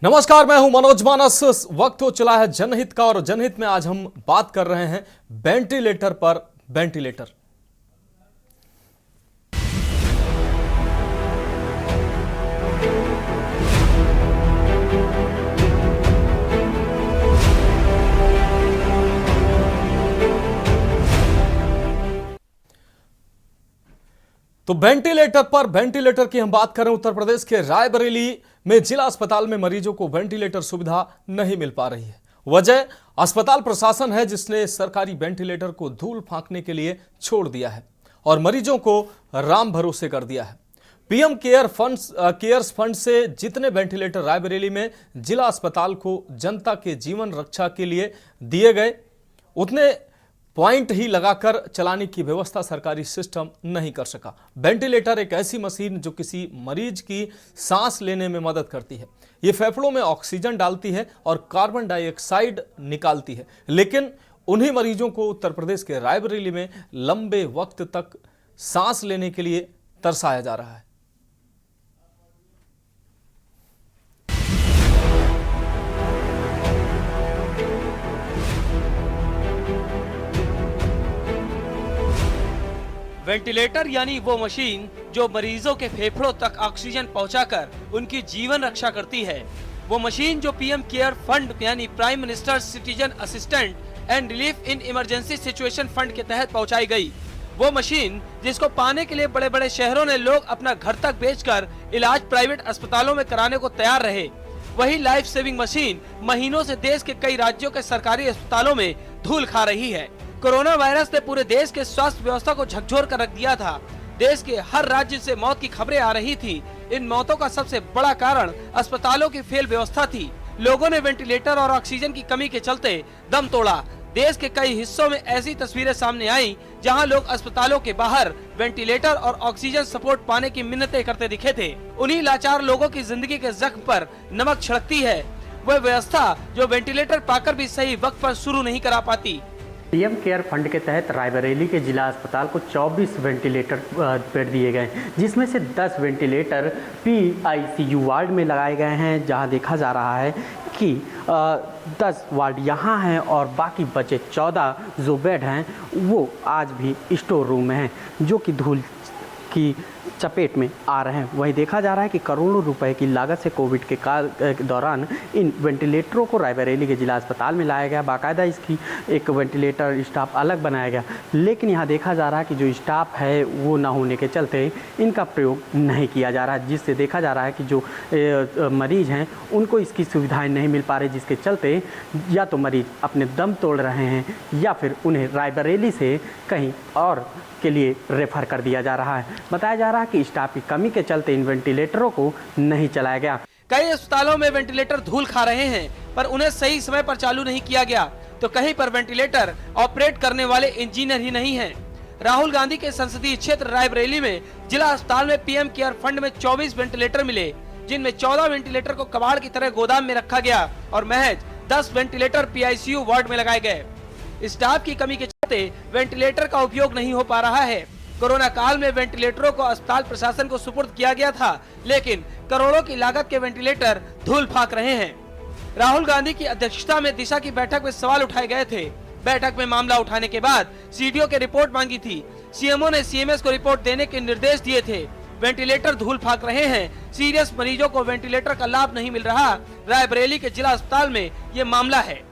नमस्कार, मैं हूं मनोज मानस। वक्त हो चला है जनहित का और जनहित में आज हम बात कर रहे हैं वेंटिलेटर पर। वेंटिलेटर तो वेंटिलेटर की हम बात करें। उत्तर प्रदेश के रायबरेली में जिला अस्पताल में मरीजों को वेंटिलेटर सुविधा नहीं मिल पा रही है। वजह अस्पताल प्रशासन है, जिसने सरकारी वेंटिलेटर को धूल फांकने के लिए छोड़ दिया है और मरीजों को राम भरोसे कर दिया है। पीएम केयर्स फंड से जितने वेंटिलेटर रायबरेली में जिला अस्पताल को जनता के जीवन रक्षा के लिए दिए गए, उतने पॉइंट ही लगाकर चलाने की व्यवस्था सरकारी सिस्टम नहीं कर सका। वेंटिलेटर एक ऐसी मशीन जो किसी मरीज की सांस लेने में मदद करती है। ये फेफड़ों में ऑक्सीजन डालती है और कार्बन डाइऑक्साइड निकालती है, लेकिन उन्हीं मरीजों को उत्तर प्रदेश के रायबरेली में लंबे वक्त तक सांस लेने के लिए तरसाया जा रहा है। वेंटिलेटर यानी वो मशीन जो मरीजों के फेफड़ों तक ऑक्सीजन पहुंचाकर उनकी जीवन रक्षा करती है। वो मशीन जो पीएम केयर फंड यानी prime minister citizen assistant and relief in emergency situation fund के तहत पहुंचाई गई। वो मशीन जिसको पाने के लिए बड़े बड़े शहरों ने लोग अपना घर तक बेचकर इलाज प्राइवेट अस्पतालों में कराने को तैयार रहे। वही लाइफ सेविंग मशीन महीनों से देश के कई राज्यों के सरकारी अस्पतालों में धूल खा रही है। कोरोना वायरस ने पूरे देश के स्वास्थ्य व्यवस्था को झकझोर कर रख दिया था। देश के हर राज्य से मौत की खबरें आ रही थी। इन मौतों का सबसे बड़ा कारण अस्पतालों की फेल व्यवस्था थी। लोगों ने वेंटिलेटर और ऑक्सीजन की कमी के चलते दम तोड़ा। देश के कई हिस्सों में ऐसी तस्वीरें सामने आई जहां लोग अस्पतालों के बाहर वेंटिलेटर और ऑक्सीजन सपोर्ट पाने की मिन्नतें करते दिखे थे। उन्हीं लाचार लोगों की जिंदगी के जख्म पर नमक छिड़कती है वह व्यवस्था जो वेंटिलेटर पाकर भी सही वक्त पर शुरू नहीं करा पाती। पीएम केयर फंड के तहत रायबरेली के जिला अस्पताल को 24 वेंटिलेटर बेड दिए गए, जिसमें से 10 वेंटिलेटर पीआईसीयू वार्ड में लगाए गए हैं, जहां देखा जा रहा है कि 10 वार्ड यहाँ हैं और बाकी बचे 14 जो बेड हैं वो आज भी स्टोर रूम में हैं, जो कि धूल की चपेट में आ रहे हैं। वहीं देखा जा रहा है कि करोड़ों रुपए की लागत से कोविड के काल के दौरान इन वेंटिलेटरों को रायबरेली के जिला अस्पताल में लाया गया। बाकायदा इसकी एक वेंटिलेटर स्टाफ अलग बनाया गया, लेकिन यहाँ देखा जा रहा है कि जो स्टाफ है वो ना होने के चलते इनका प्रयोग नहीं किया जा रहा है, जिससे देखा जा रहा है कि जो मरीज़ हैं उनको इसकी सुविधाएँ नहीं मिल पा रही, जिसके चलते या तो मरीज़ अपने दम तोड़ रहे हैं या फिर उन्हें रायबरेली से कहीं और के लिए रेफर कर दिया जा रहा है। बताया जा रहा है कि स्टाफ की कमी के चलते इन वेंटिलेटरों को नहीं चलाया गया। कई अस्पतालों में वेंटिलेटर धूल खा रहे हैं, पर उन्हें सही समय पर चालू नहीं किया गया, तो कहीं पर वेंटिलेटर ऑपरेट करने वाले इंजीनियर ही नहीं हैं। राहुल गांधी के संसदीय क्षेत्र रायबरेली में जिला अस्पताल में पीएम केयर फंड में 24 वेंटिलेटर मिले, जिनमें 14 वेंटिलेटर को कबाड़ की तरह गोदाम में रखा गया और महज 10 वेंटिलेटर पीआईसीयू वार्ड में लगाए गए। स्टाफ की कमी के चलते वेंटिलेटर का उपयोग नहीं हो पा रहा है। कोरोना काल में वेंटिलेटरों को अस्पताल प्रशासन को सुपुर्द किया गया था, लेकिन करोड़ों की लागत के वेंटिलेटर धूल फाक रहे हैं। राहुल गांधी की अध्यक्षता में दिशा की बैठक में सवाल उठाए गए थे। बैठक में मामला उठाने के बाद सीडीओ की रिपोर्ट मांगी थी। सीएमओ ने सीएमएस को रिपोर्ट देने के निर्देश दिए थे। वेंटिलेटर धूल फाक रहे हैं। सीरियस मरीजों को वेंटिलेटर का लाभ नहीं मिल रहा। रायबरेली के जिला अस्पताल में ये मामला है।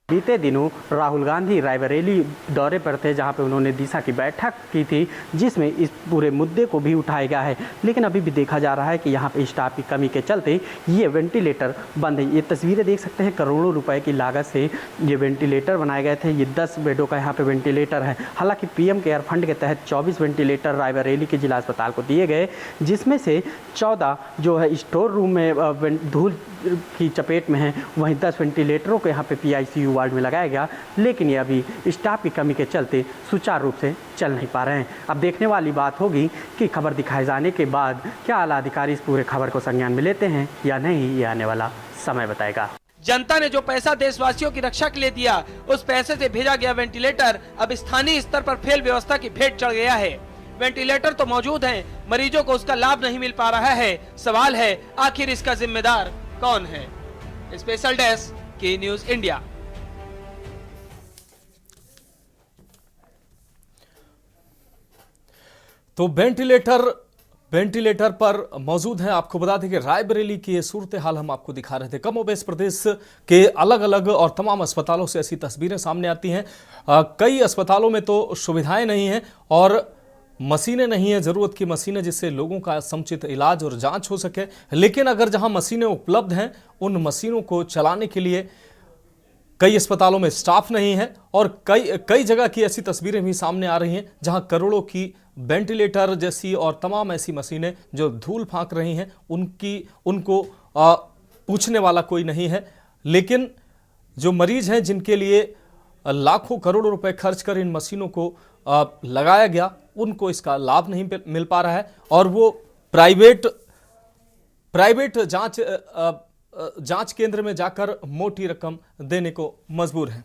बीते दिनों राहुल गांधी रायबरेली दौरे पर थे, जहां पे उन्होंने दिशा की बैठक की थी, जिसमें इस पूरे मुद्दे को भी उठाया गया है, लेकिन अभी भी देखा जा रहा है कि यहां पे स्टाफ की कमी के चलते ये वेंटिलेटर बंद है। ये तस्वीरें देख सकते हैं, करोड़ों रुपए की लागत से ये वेंटिलेटर बनाए गए थे। ये 10 बेडों का यहाँ पे वेंटिलेटर है। हालांकि पीएम केयर फंड के तहत 24 वेंटिलेटर रायबरेली के जिला अस्पताल को दिए गए, जिसमें से 14 जो है स्टोर रूम में धूल की चपेट में है। वहीं 10 वेंटिलेटरों को यहाँ पे पीआईसीयू वार्ड में लगाया गया, लेकिन ये अभी स्टाफ की कमी के चलते सुचारू रूप से चल नहीं पा रहे हैं। अब देखने वाली बात होगी कि खबर दिखाए जाने के बाद क्या आला अधिकारी इस पूरे खबर को संज्ञान में लेते हैं या नहीं, ये आने वाला समय बताएगा। जनता ने जो पैसा देशवासियों की रक्षा के लिए दिया, उस पैसे से भेजा गया वेंटिलेटर अब स्थानीय स्तर पर फेल व्यवस्था की भेंट चढ़ गया है। वेंटिलेटर तो मौजूद हैं, मरीजों को उसका लाभ नहीं मिल पा रहा है। सवाल है, आखिर इसका जिम्मेदार कौन है? स्पेशल डेस्क के न्यूज इंडिया। तो वेंटिलेटर पर मौजूद हैं। आपको बता दें कि रायबरेली की ये सूरत हाल हम आपको दिखा रहे थे। कमोबेश प्रदेश के अलग अलग और तमाम अस्पतालों से ऐसी तस्वीरें सामने आती हैं। कई अस्पतालों में तो सुविधाएं नहीं हैं और मशीनें नहीं हैं, ज़रूरत की मशीनें जिससे लोगों का समुचित इलाज और जांच हो सके। लेकिन अगर जहां मशीनें उपलब्ध हैं, उन मशीनों को चलाने के लिए कई अस्पतालों में स्टाफ नहीं है और कई जगह की ऐसी तस्वीरें भी सामने आ रही हैं जहां करोड़ों की वेंटिलेटर जैसी और तमाम ऐसी मशीनें जो धूल फांक रही हैं, उनको पूछने वाला कोई नहीं है। लेकिन जो मरीज हैं जिनके लिए लाखों करोड़ों रुपए खर्च कर इन मशीनों को लगाया गया, उनको इसका लाभ नहीं मिल पा रहा है और वो प्राइवेट जांच केंद्र में जाकर मोटी रकम देने को मजबूर हैं।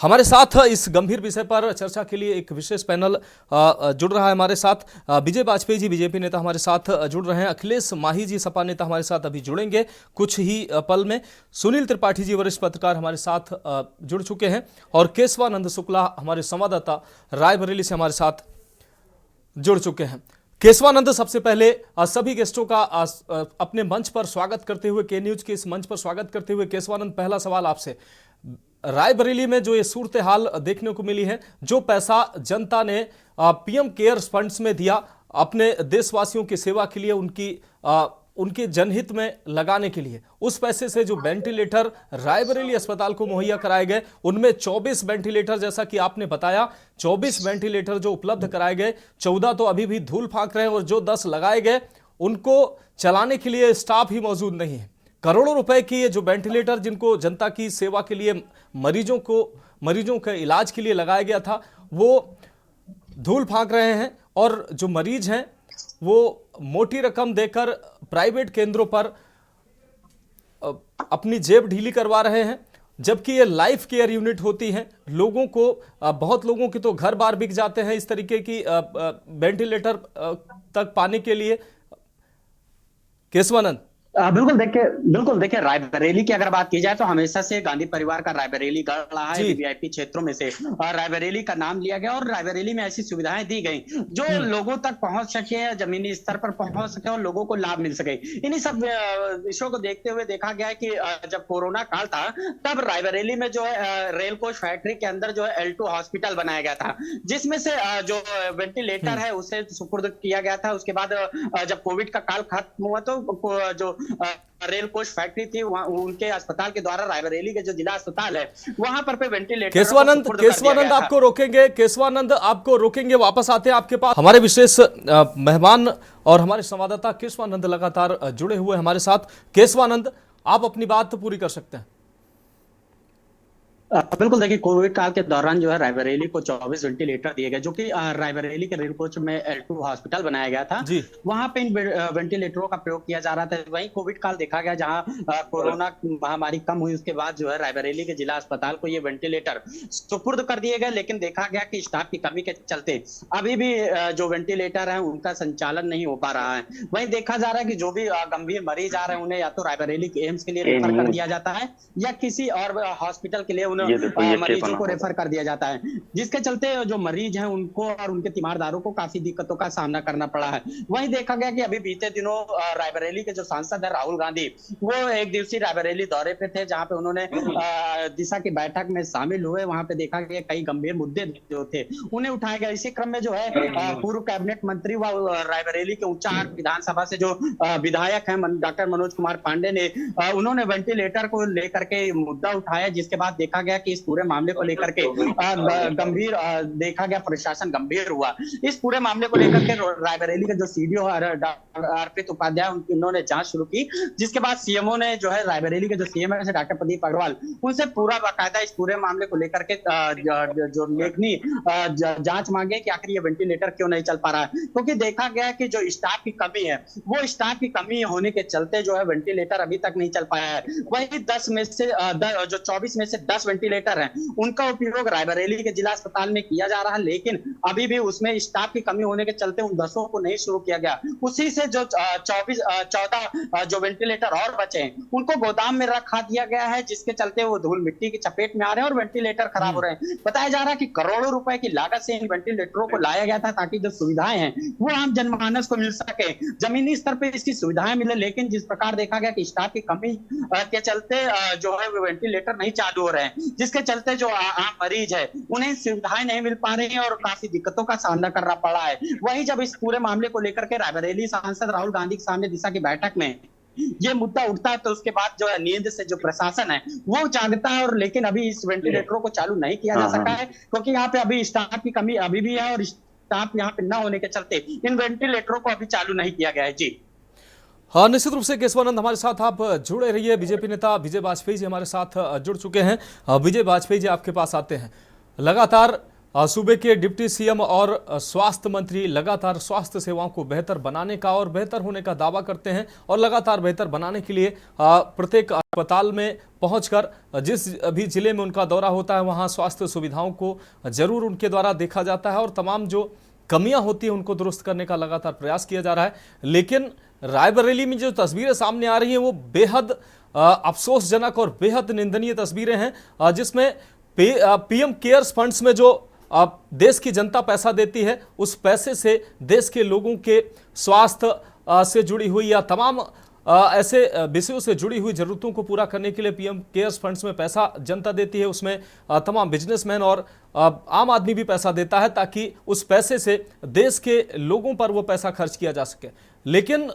हमारे साथ इस गंभीर विषय पर चर्चा के लिए एक विशेष पैनल जुड़ रहा है। हमारे साथ विजय वाजपेयी जी बीजेपी नेता हमारे साथ जुड़ रहे हैं। अखिलेश माही जी सपा नेता हमारे साथ अभी जुड़ेंगे कुछ ही पल में। सुनील त्रिपाठी जी वरिष्ठ पत्रकार हमारे साथ जुड़ चुके हैं और केशवानंद शुक्ला हमारे संवाददाता रायबरेली से हमारे साथ जुड़ चुके हैं। केशवानंद, सबसे पहले सभी गेस्टों का अपने मंच पर स्वागत करते हुए, के न्यूज के इस मंच पर स्वागत करते हुए केशवानंद, पहला सवाल आपसे। रायबरेली में जो ये सूरत हाल देखने को मिली है, जो पैसा जनता ने पीएम केयर्स फंड्स में दिया अपने देशवासियों की सेवा के लिए, उनके जनहित में लगाने के लिए, उस पैसे से जो वेंटिलेटर रायबरेली अस्पताल को मुहैया कराए गए, उनमें 24 वेंटिलेटर, जैसा कि आपने बताया, 24 वेंटिलेटर जो उपलब्ध कराए गए, 14 तो अभी भी धूल फांक रहे हैं और जो 10 लगाए गए उनको चलाने के लिए स्टाफ ही मौजूद नहीं है। करोड़ों रुपए की ये जो वेंटिलेटर जिनको जनता की सेवा के लिए, मरीजों के इलाज के लिए लगाया गया था, वो धूल फांक रहे हैं और जो मरीज हैं वो मोटी रकम देकर प्राइवेट केंद्रों पर अपनी जेब ढीली करवा रहे हैं, जबकि ये लाइफ केयर यूनिट होती हैं। लोगों को, बहुत लोगों के तो घर बार बिक जाते हैं इस तरीके की वेंटिलेटर तक पाने के लिए। केशवानंद, बिल्कुल देखिए रायबरेली की अगर बात की जाए तो हमेशा से गांधी परिवार का रायबरेली गढ़ रहा है। वीआईपी क्षेत्रों में से रायबरेली का नाम लिया गया और रायबरेली में ऐसी सुविधाएं दी गई जो लोगों तक पहुंच सके, जमीनी स्तर पर पहुंच सके और लोगों को लाभ मिल सके। इन्हीं सब विषयों को देखते हुए देखा गया कि जब कोरोना काल था तब रायबरेली में जो है रेल कोच फैक्ट्री के अंदर जो है L2 हॉस्पिटल बनाया गया था, जिसमें से जो वेंटिलेटर है उसे सुपुर्द किया गया था। उसके बाद जब कोविड का काल खत्म हुआ तो जो रेल कोच फैक्ट्री थी, उनके अस्पताल के द्वारा रायबरेली के जो जिला अस्पताल है वहां पर वेंटिलेटर। केशवानंद आपको रोकेंगे, वापस आते हैं आपके पास। हमारे विशेष मेहमान और हमारे संवाददाता केशवानंद लगातार जुड़े हुए हमारे साथ। केशवानंद, आप अपनी बात पूरी कर सकते हैं। बिल्कुल देखिए, कोविड काल के दौरान जो है रायबरेली को 24 वेंटिलेटर दिए गए, जो कि रायबरेली के रेल कोच में L2 हॉस्पिटल बनाया गया था, वहां पे इन वेंटिलेटरों का प्रयोग किया जा रहा था। वहीं कोविड काल देखा गया जहां कोरोना महामारी कम हुई, उसके बाद जो है रायबरेली के जिला अस्पताल को ये वेंटिलेटर सुपुर्द कर दिए गए। लेकिन देखा गया कि स्टाफ की कमी के चलते अभी भी जो वेंटिलेटर है उनका संचालन नहीं हो पा रहा है। वहीं देखा जा रहा है कि जो भी गंभीर मरीज आ रहे हैं उन्हें या तो रायबरेली के एम्स के लिए रेफर कर दिया जाता है या किसी और हॉस्पिटल के लिए मरीजों को रेफर कर दिया जाता है, जिसके चलते जो मरीज हैं उनको और उनके तीमारदारों को काफी दिक्कतों का सामना करना पड़ा है। वहीं देखा गया कि अभी बीते दिनों रायबरेली के जो सांसद है राहुल गांधी, वो एक दिवसीय रायबरेली दौरे पे थे, जहां पे उन्होंने दिशा की बैठक में शामिल हुए। वहां पे देखा गया कई गंभीर मुद्दे जो थे उन्हें उठाया गया। इसी क्रम में जो है पूर्व कैबिनेट मंत्री व रायबरेली के उच्चाहट विधानसभा से जो विधायक है डॉक्टर मनोज कुमार पांडे ने, उन्होंने वेंटिलेटर को लेकर के मुद्दा उठाया, जिसके बाद देखा गया कि इस पूरे मामले को लेकर के गंभीर देखा गया प्रशासन गंभीर हुआ। इस पूरे मामले को लेकर के रायबरेली के जो सीडीओ अर्पित उपाध्याय, उन्होंने जांच शुरू की, जिसके बाद सीएमओ ने जो है रायबरेली के जो सीएम है डॉक्टर प्रदीप अग्रवाल, उनसे पूरा बाकायदा इस पूरे मामले को लेकर के जो लेखनी जांच मांगे कि आखिर ये वेंटिलेटर क्यों नहीं चल पा रहा है, क्योंकि देखा गया कि जो स्टाफ की कमी है, वो स्टाफ की कमी होने के चलते जो है वेंटिलेटर अभी तक नहीं चल पाया है। वही 10 में से जो 24 में से 10 वेंटिलेटर हैं, उनका उपयोग रायबरेली के जिला अस्पताल में किया जा रहा है, लेकिन अभी भी उसमें स्टाफ की कमी होने के चलते उन 10 को नहीं शुरू किया गया। उसी से जो 14 जो वेंटिलेटर और बचे हैं, उनको गोदाम में रखा दिया गया है, जिसके चलते वो धूल मिट्टी की चपेट में आ रहे हैं और वेंटिलेटर खराब हो रहे हैं। बताया जा रहा है कि करोड़ों रुपए की लागत से इन वेंटिलेटरों को लाया गया था ताकि जो सुविधाएं हैं वो आम जनमानस को मिल सके, जमीनी स्तर पे इसकी सुविधाएं मिले, लेकिन जिस प्रकार देखा गया कि स्टाफ की कमी के चलते जो है वो वेंटिलेटर नहीं चालू हो रहे हैं, जिसके चलते जो आम मरीज है उन्हें सुविधाएं नहीं मिल पा रही है और काफी दिक्कतों का सामना करना पड़ा है। वहीं जब इस पूरे मामले को लेकर के रायबरेली सांसद राहुल गांधी के सामने दिशा की बैठक में ये मुद्दा उठता है, तो उसके बाद जो है नींद से जो प्रशासन है वो जागता है, और लेकिन अभी इस वेंटिलेटरों को चालू नहीं किया जा सका है, क्योंकि यहाँ पे अभी स्टाफ की कमी अभी भी है और स्टाफ यहाँ पे न होने के चलते इन वेंटिलेटरों को अभी चालू नहीं किया गया है। जी हाँ, निश्चित रूप से केशवानंद हमारे साथ आप जुड़े रहिए। बीजेपी नेता विजय वाजपेयी जी हमारे साथ जुड़ चुके हैं। विजय वाजपेयी जी आपके पास आते हैं। लगातार सूबे के डिप्टी सीएम और स्वास्थ्य मंत्री लगातार स्वास्थ्य सेवाओं को बेहतर बनाने का और बेहतर होने का दावा करते हैं और लगातार बेहतर बनाने के लिए प्रत्येक अस्पताल में पहुंचकर जिस भी जिले में उनका दौरा होता है वहां स्वास्थ्य सुविधाओं को जरूर उनके द्वारा देखा जाता है और तमाम जो कमियां होती हैं उनको दुरुस्त करने का लगातार प्रयास किया जा रहा है। लेकिन रायबरेली में जो तस्वीरें सामने आ रही हैं वो बेहद अफसोसजनक और बेहद निंदनीय तस्वीरें हैं, जिसमें पीएम केयर्स फंड्स में जो देश की जनता पैसा देती है उस पैसे से देश के लोगों के स्वास्थ्य से जुड़ी हुई या तमाम ऐसे विषयों से जुड़ी हुई जरूरतों को पूरा करने के लिए पीएम केयर्स फंड्स में पैसा जनता देती है। उसमें तमाम बिजनेसमैन और आम आदमी भी पैसा देता है ताकि उस पैसे से देश के लोगों पर वो पैसा खर्च किया जा सके। लेकिन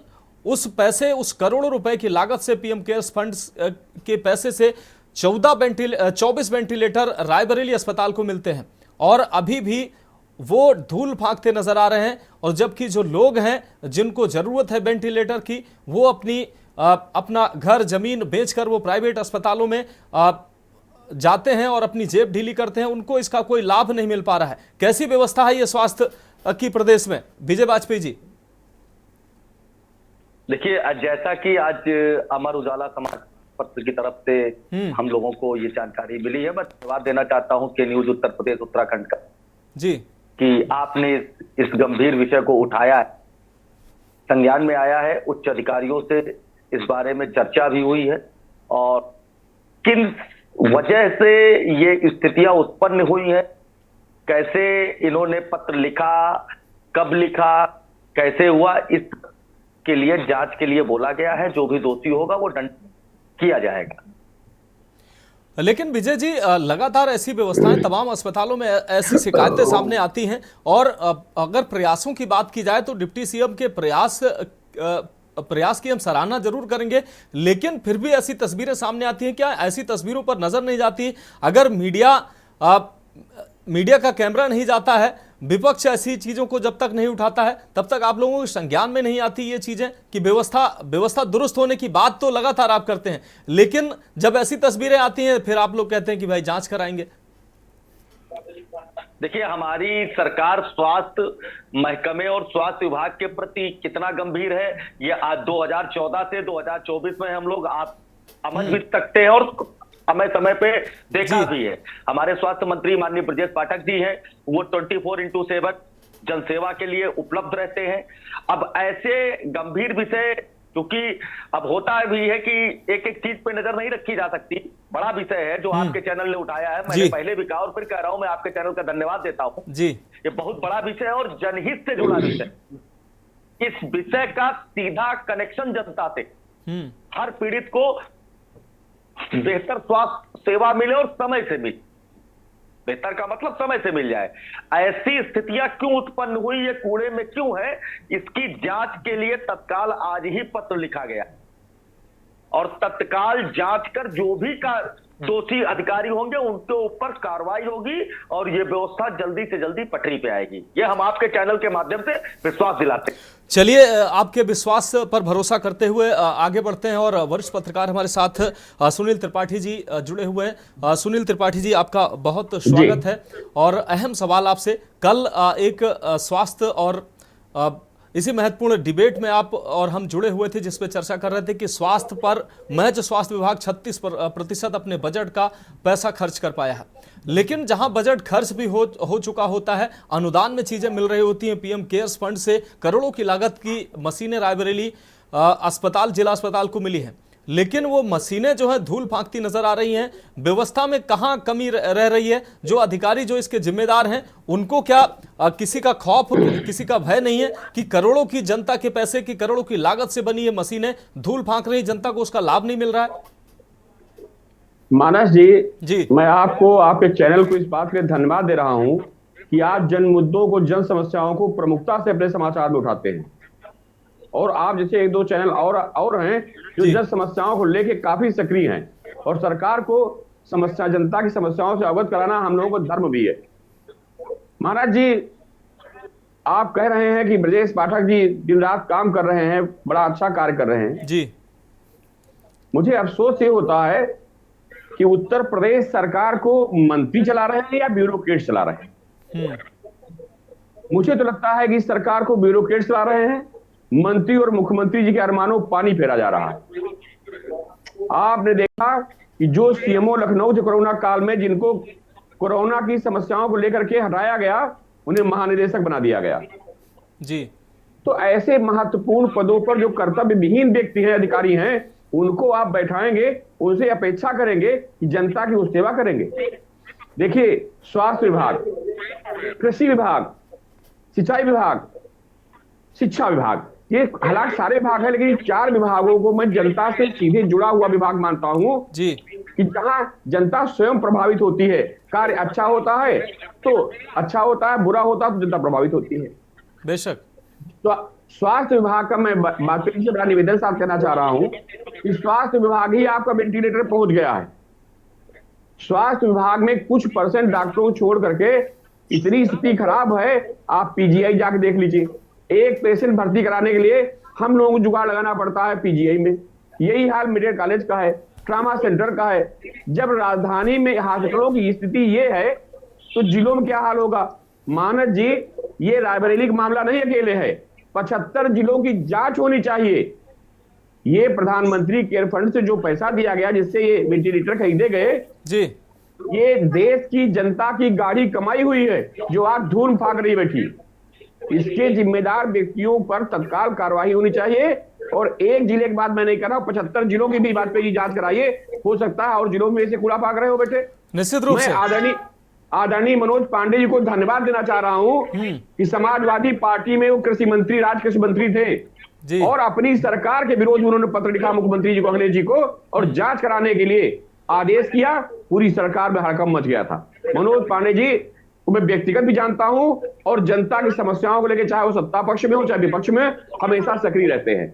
उस पैसे, उस करोड़ों रुपए की लागत से पीएम केयर्स फंड्स के पैसे से 24 वेंटिलेटर रायबरेली अस्पताल को मिलते हैं और अभी भी वो धूल फांकते नजर आ रहे हैं। और जबकि जो लोग हैं जिनको जरूरत है वेंटिलेटर की, वो अपना घर जमीन बेचकर वो प्राइवेट अस्पतालों में जाते हैं और अपनी जेब ढीली करते हैं, उनको इसका कोई लाभ नहीं मिल पा रहा है। कैसी व्यवस्था है ये स्वास्थ्य की प्रदेश में, विजय वाजपेयी जी? देखिए, जैसा कि आज अमर उजाला समाचार पत्र की तरफ से हम लोगों को ये जानकारी मिली है, मैं धन्यवाद देना चाहता हूं कि न्यूज उत्तर प्रदेश उत्तराखंड का जी कि आपने इस गंभीर विषय को उठाया है, संज्ञान में आया है। उच्च अधिकारियों से इस बारे में चर्चा भी हुई है और किन वजह से ये स्थितियां उत्पन्न हुई है, कैसे इन्होंने पत्र लिखा, कब लिखा, कैसे हुआ, इसके लिए जांच के लिए बोला गया है। जो भी दोषी होगा वो दंड किया जाएगा। लेकिन विजय जी, लगातार ऐसी व्यवस्थाएं तमाम अस्पतालों में ऐसी शिकायतें सामने आती हैं और अगर प्रयासों की बात की जाए तो डिप्टी सीएम के प्रयास की हम सराहना जरूर करेंगे, लेकिन फिर भी ऐसी तस्वीरें सामने आती हैं। क्या ऐसी तस्वीरों पर नजर नहीं जाती? अगर मीडिया का कैमरा नहीं जाता है, विपक्ष ऐसी चीजों को जब तक नहीं उठाता है तब तक आप लोगों के संज्ञान में नहीं आती ये चीजें कि व्यवस्था दुरुस्त होने की बात तो लगातार आप करते हैं, लेकिन जब ऐसी तस्वीरें आती हैं फिर आप लोग कहते हैं कि भाई जांच कराएंगे। देखिए, हमारी सरकार स्वास्थ्य महकमे और स्वास्थ्य विभाग के प्रति कितना गंभीर है ये आज 2014 से 2024 में हम लोग आप समझ भी सकते हैं और समय समय पे देखा भी है। हमारे स्वास्थ्य मंत्री माननीय ब्रजेश पाठक जी हैं, वो 24/7 जनसेवा के लिए उपलब्ध रहते हैं। अब ऐसे गंभीर विषय, क्योंकि अब होता भी है कि एक एक चीज पे नजर नहीं रखी जा सकती, बड़ा विषय है जो आपके चैनल ने उठाया है। मैंने पहले भी कहा और फिर कह रहा हूं, मैं आपके चैनल का धन्यवाद देता हूं जी। ये बहुत बड़ा विषय है और जनहित से जुड़ा विषय। इस विषय का सीधा कनेक्शन जनता से, हर पीड़ित को बेहतर स्वास्थ्य सेवा मिले और समय से मिले। बेहतर का मतलब समय से मिल जाए। ऐसी स्थितियां क्यों उत्पन्न हुई, ये कूड़े में क्यों है, इसकी जांच के लिए तत्काल आज ही पत्र लिखा गया और तत्काल जांच कर जो भी दोषी अधिकारी होंगे उनके ऊपर कार्रवाई होगी और ये व्यवस्था जल्दी से जल्दी पटरी पे आएगी। ये हम आपके चैनल के माध्यम से विश्वास दिलाते हैं। चलिए आपके विश्वास पर भरोसा करते हुए आगे बढ़ते हैं और वरिष्ठ पत्रकार हमारे साथ सुनील त्रिपाठी जी जुड़े हुए हैं। सुनील त्रिपाठी जी, आपका बहुत स्वागत है और अहम सवाल आपसे। कल एक स्वास्थ्य और इसी महत्वपूर्ण डिबेट में आप और हम जुड़े हुए थे जिस पे चर्चा कर रहे थे कि स्वास्थ्य पर महज स्वास्थ्य विभाग 36% अपने बजट का पैसा खर्च कर पाया है, लेकिन जहां बजट खर्च भी हो चुका होता है, अनुदान में चीजें मिल रही होती हैं। पीएम केयर्स फंड से करोड़ों की लागत की मशीनें रायबरेली जिला अस्पताल को मिली हैं, लेकिन वो मशीनें जो है धूल फांकती नजर आ रही हैं। व्यवस्था में कहां कमी रह रही है? जो अधिकारी जो इसके जिम्मेदार हैं उनको क्या किसी का खौफ, किसी का भय नहीं है कि करोड़ों की जनता के पैसे की, करोड़ों की लागत से बनी ये मशीनें धूल फांक रही, जनता को उसका लाभ नहीं मिल रहा है? मानस जी, मैं आपको, आपके चैनल को इस बात के लिए धन्यवाद दे रहा हूं कि आप जन मुद्दों को, जन समस्याओं को प्रमुखता से अपने समाचार में उठाते हैं। और आप जैसे एक दो चैनल और हैं जो जन समस्याओं को लेके काफी सक्रिय हैं, और सरकार को जनता की समस्याओं से अवगत कराना हम लोगों को धर्म भी है। महाराज जी, आप कह रहे हैं कि ब्रजेश पाठक जी दिन रात काम कर रहे हैं, बड़ा अच्छा कार्य कर रहे हैं जी। मुझे अफसोस ये होता है कि उत्तर प्रदेश सरकार को मंत्री चला रहे हैं या ब्यूरोक्रेट चला रहे हैं। मुझे तो लगता है कि इस सरकार को ब्यूरोक्रेट चला रहे हैं, मंत्री और मुख्यमंत्री जी के अरमानों पानी फेरा जा रहा है। आपने देखा कि जो सीएमओ लखनऊ थे कोरोना काल में, जिनको कोरोना की समस्याओं को लेकर के हटाया गया, उन्हें महानिदेशक बना दिया गया जी। तो ऐसे महत्वपूर्ण पदों पर जो कर्तव्य विहीन व्यक्ति हैं, अधिकारी हैं, उनको आप बैठाएंगे, उनसे अपेक्षा करेंगे कि जनता की वो सेवा करेंगे। देखिए, स्वास्थ्य विभाग, कृषि विभाग, सिंचाई विभाग, शिक्षा विभाग, ये हालांकि सारे विभाग है, लेकिन 4 विभागों को मैं जनता से सीधे जुड़ा हुआ विभाग मानता हूं जी, कि जहां जनता स्वयं प्रभावित होती है। कार्य अच्छा होता है तो अच्छा होता है, बुरा होता है तो जनता प्रभावित होती है। बेशक। तो स्वास्थ्य विभाग का मैं बात से बड़ा निवेदन साथ कहना चाह रहा हूं कि स्वास्थ्य विभाग ही आपका वेंटिलेटर पहुंच गया है। स्वास्थ्य विभाग में कुछ % डॉक्टरों को छोड़ करके इतनी स्थिति खराब है, आप पीजीआई जाके देख लीजिए। एक पेशेंट भर्ती कराने के लिए हम लोगों को जुगाड़ लगाना पड़ता है पीजीआई में। यही हाल मेडिकल कॉलेज का है, ट्रामा सेंटर का है। जब राजधानी में हॉस्पिटलों की स्थिति ये है तो जिलों में क्या हाल होगा? मानस जी, ये रायबरेली का मामला नहीं अकेले है, 75 जिलों की जांच होनी चाहिए। ये प्रधानमंत्री केयर फंड से जो पैसा दिया गया, जिससे ये वेंटिलेटर खरीदे गए जी, ये देश की जनता की गाढ़ी कमाई हुई है जो आज धूल फाक रही बैठी। इसके जिम्मेदार व्यक्तियों पर तत्काल कार्रवाई होनी चाहिए। और एक जिले की बात मैं नहीं कर रहा, 75 जिलों की भी बात पे जांच कराइए। हो सकता है और जिलों में ऐसे कूड़ा फाक रहे हो बेटे। निश्चित रूप से आदरणीय मनोज पांडे जी को धन्यवाद देना चाह रहा हूं कि समाजवादी पार्टी में वो कृषि मंत्री, राज कृषि मंत्री थे जी, और अपनी सरकार के विरोध में उन्होंने पत्र लिखा मुख्यमंत्री जी को, अखिलेश जी को, और जांच कराने के लिए आदेश किया। पूरी सरकार में हड़कंप मच गया था। मनोज पांडे जी को मैं व्यक्तिगत भी जानता हूं और जनता की समस्याओं को लेकर, चाहे वो सत्ता पक्ष में हो चाहे विपक्ष में, हमेशा सक्रिय रहते हैं।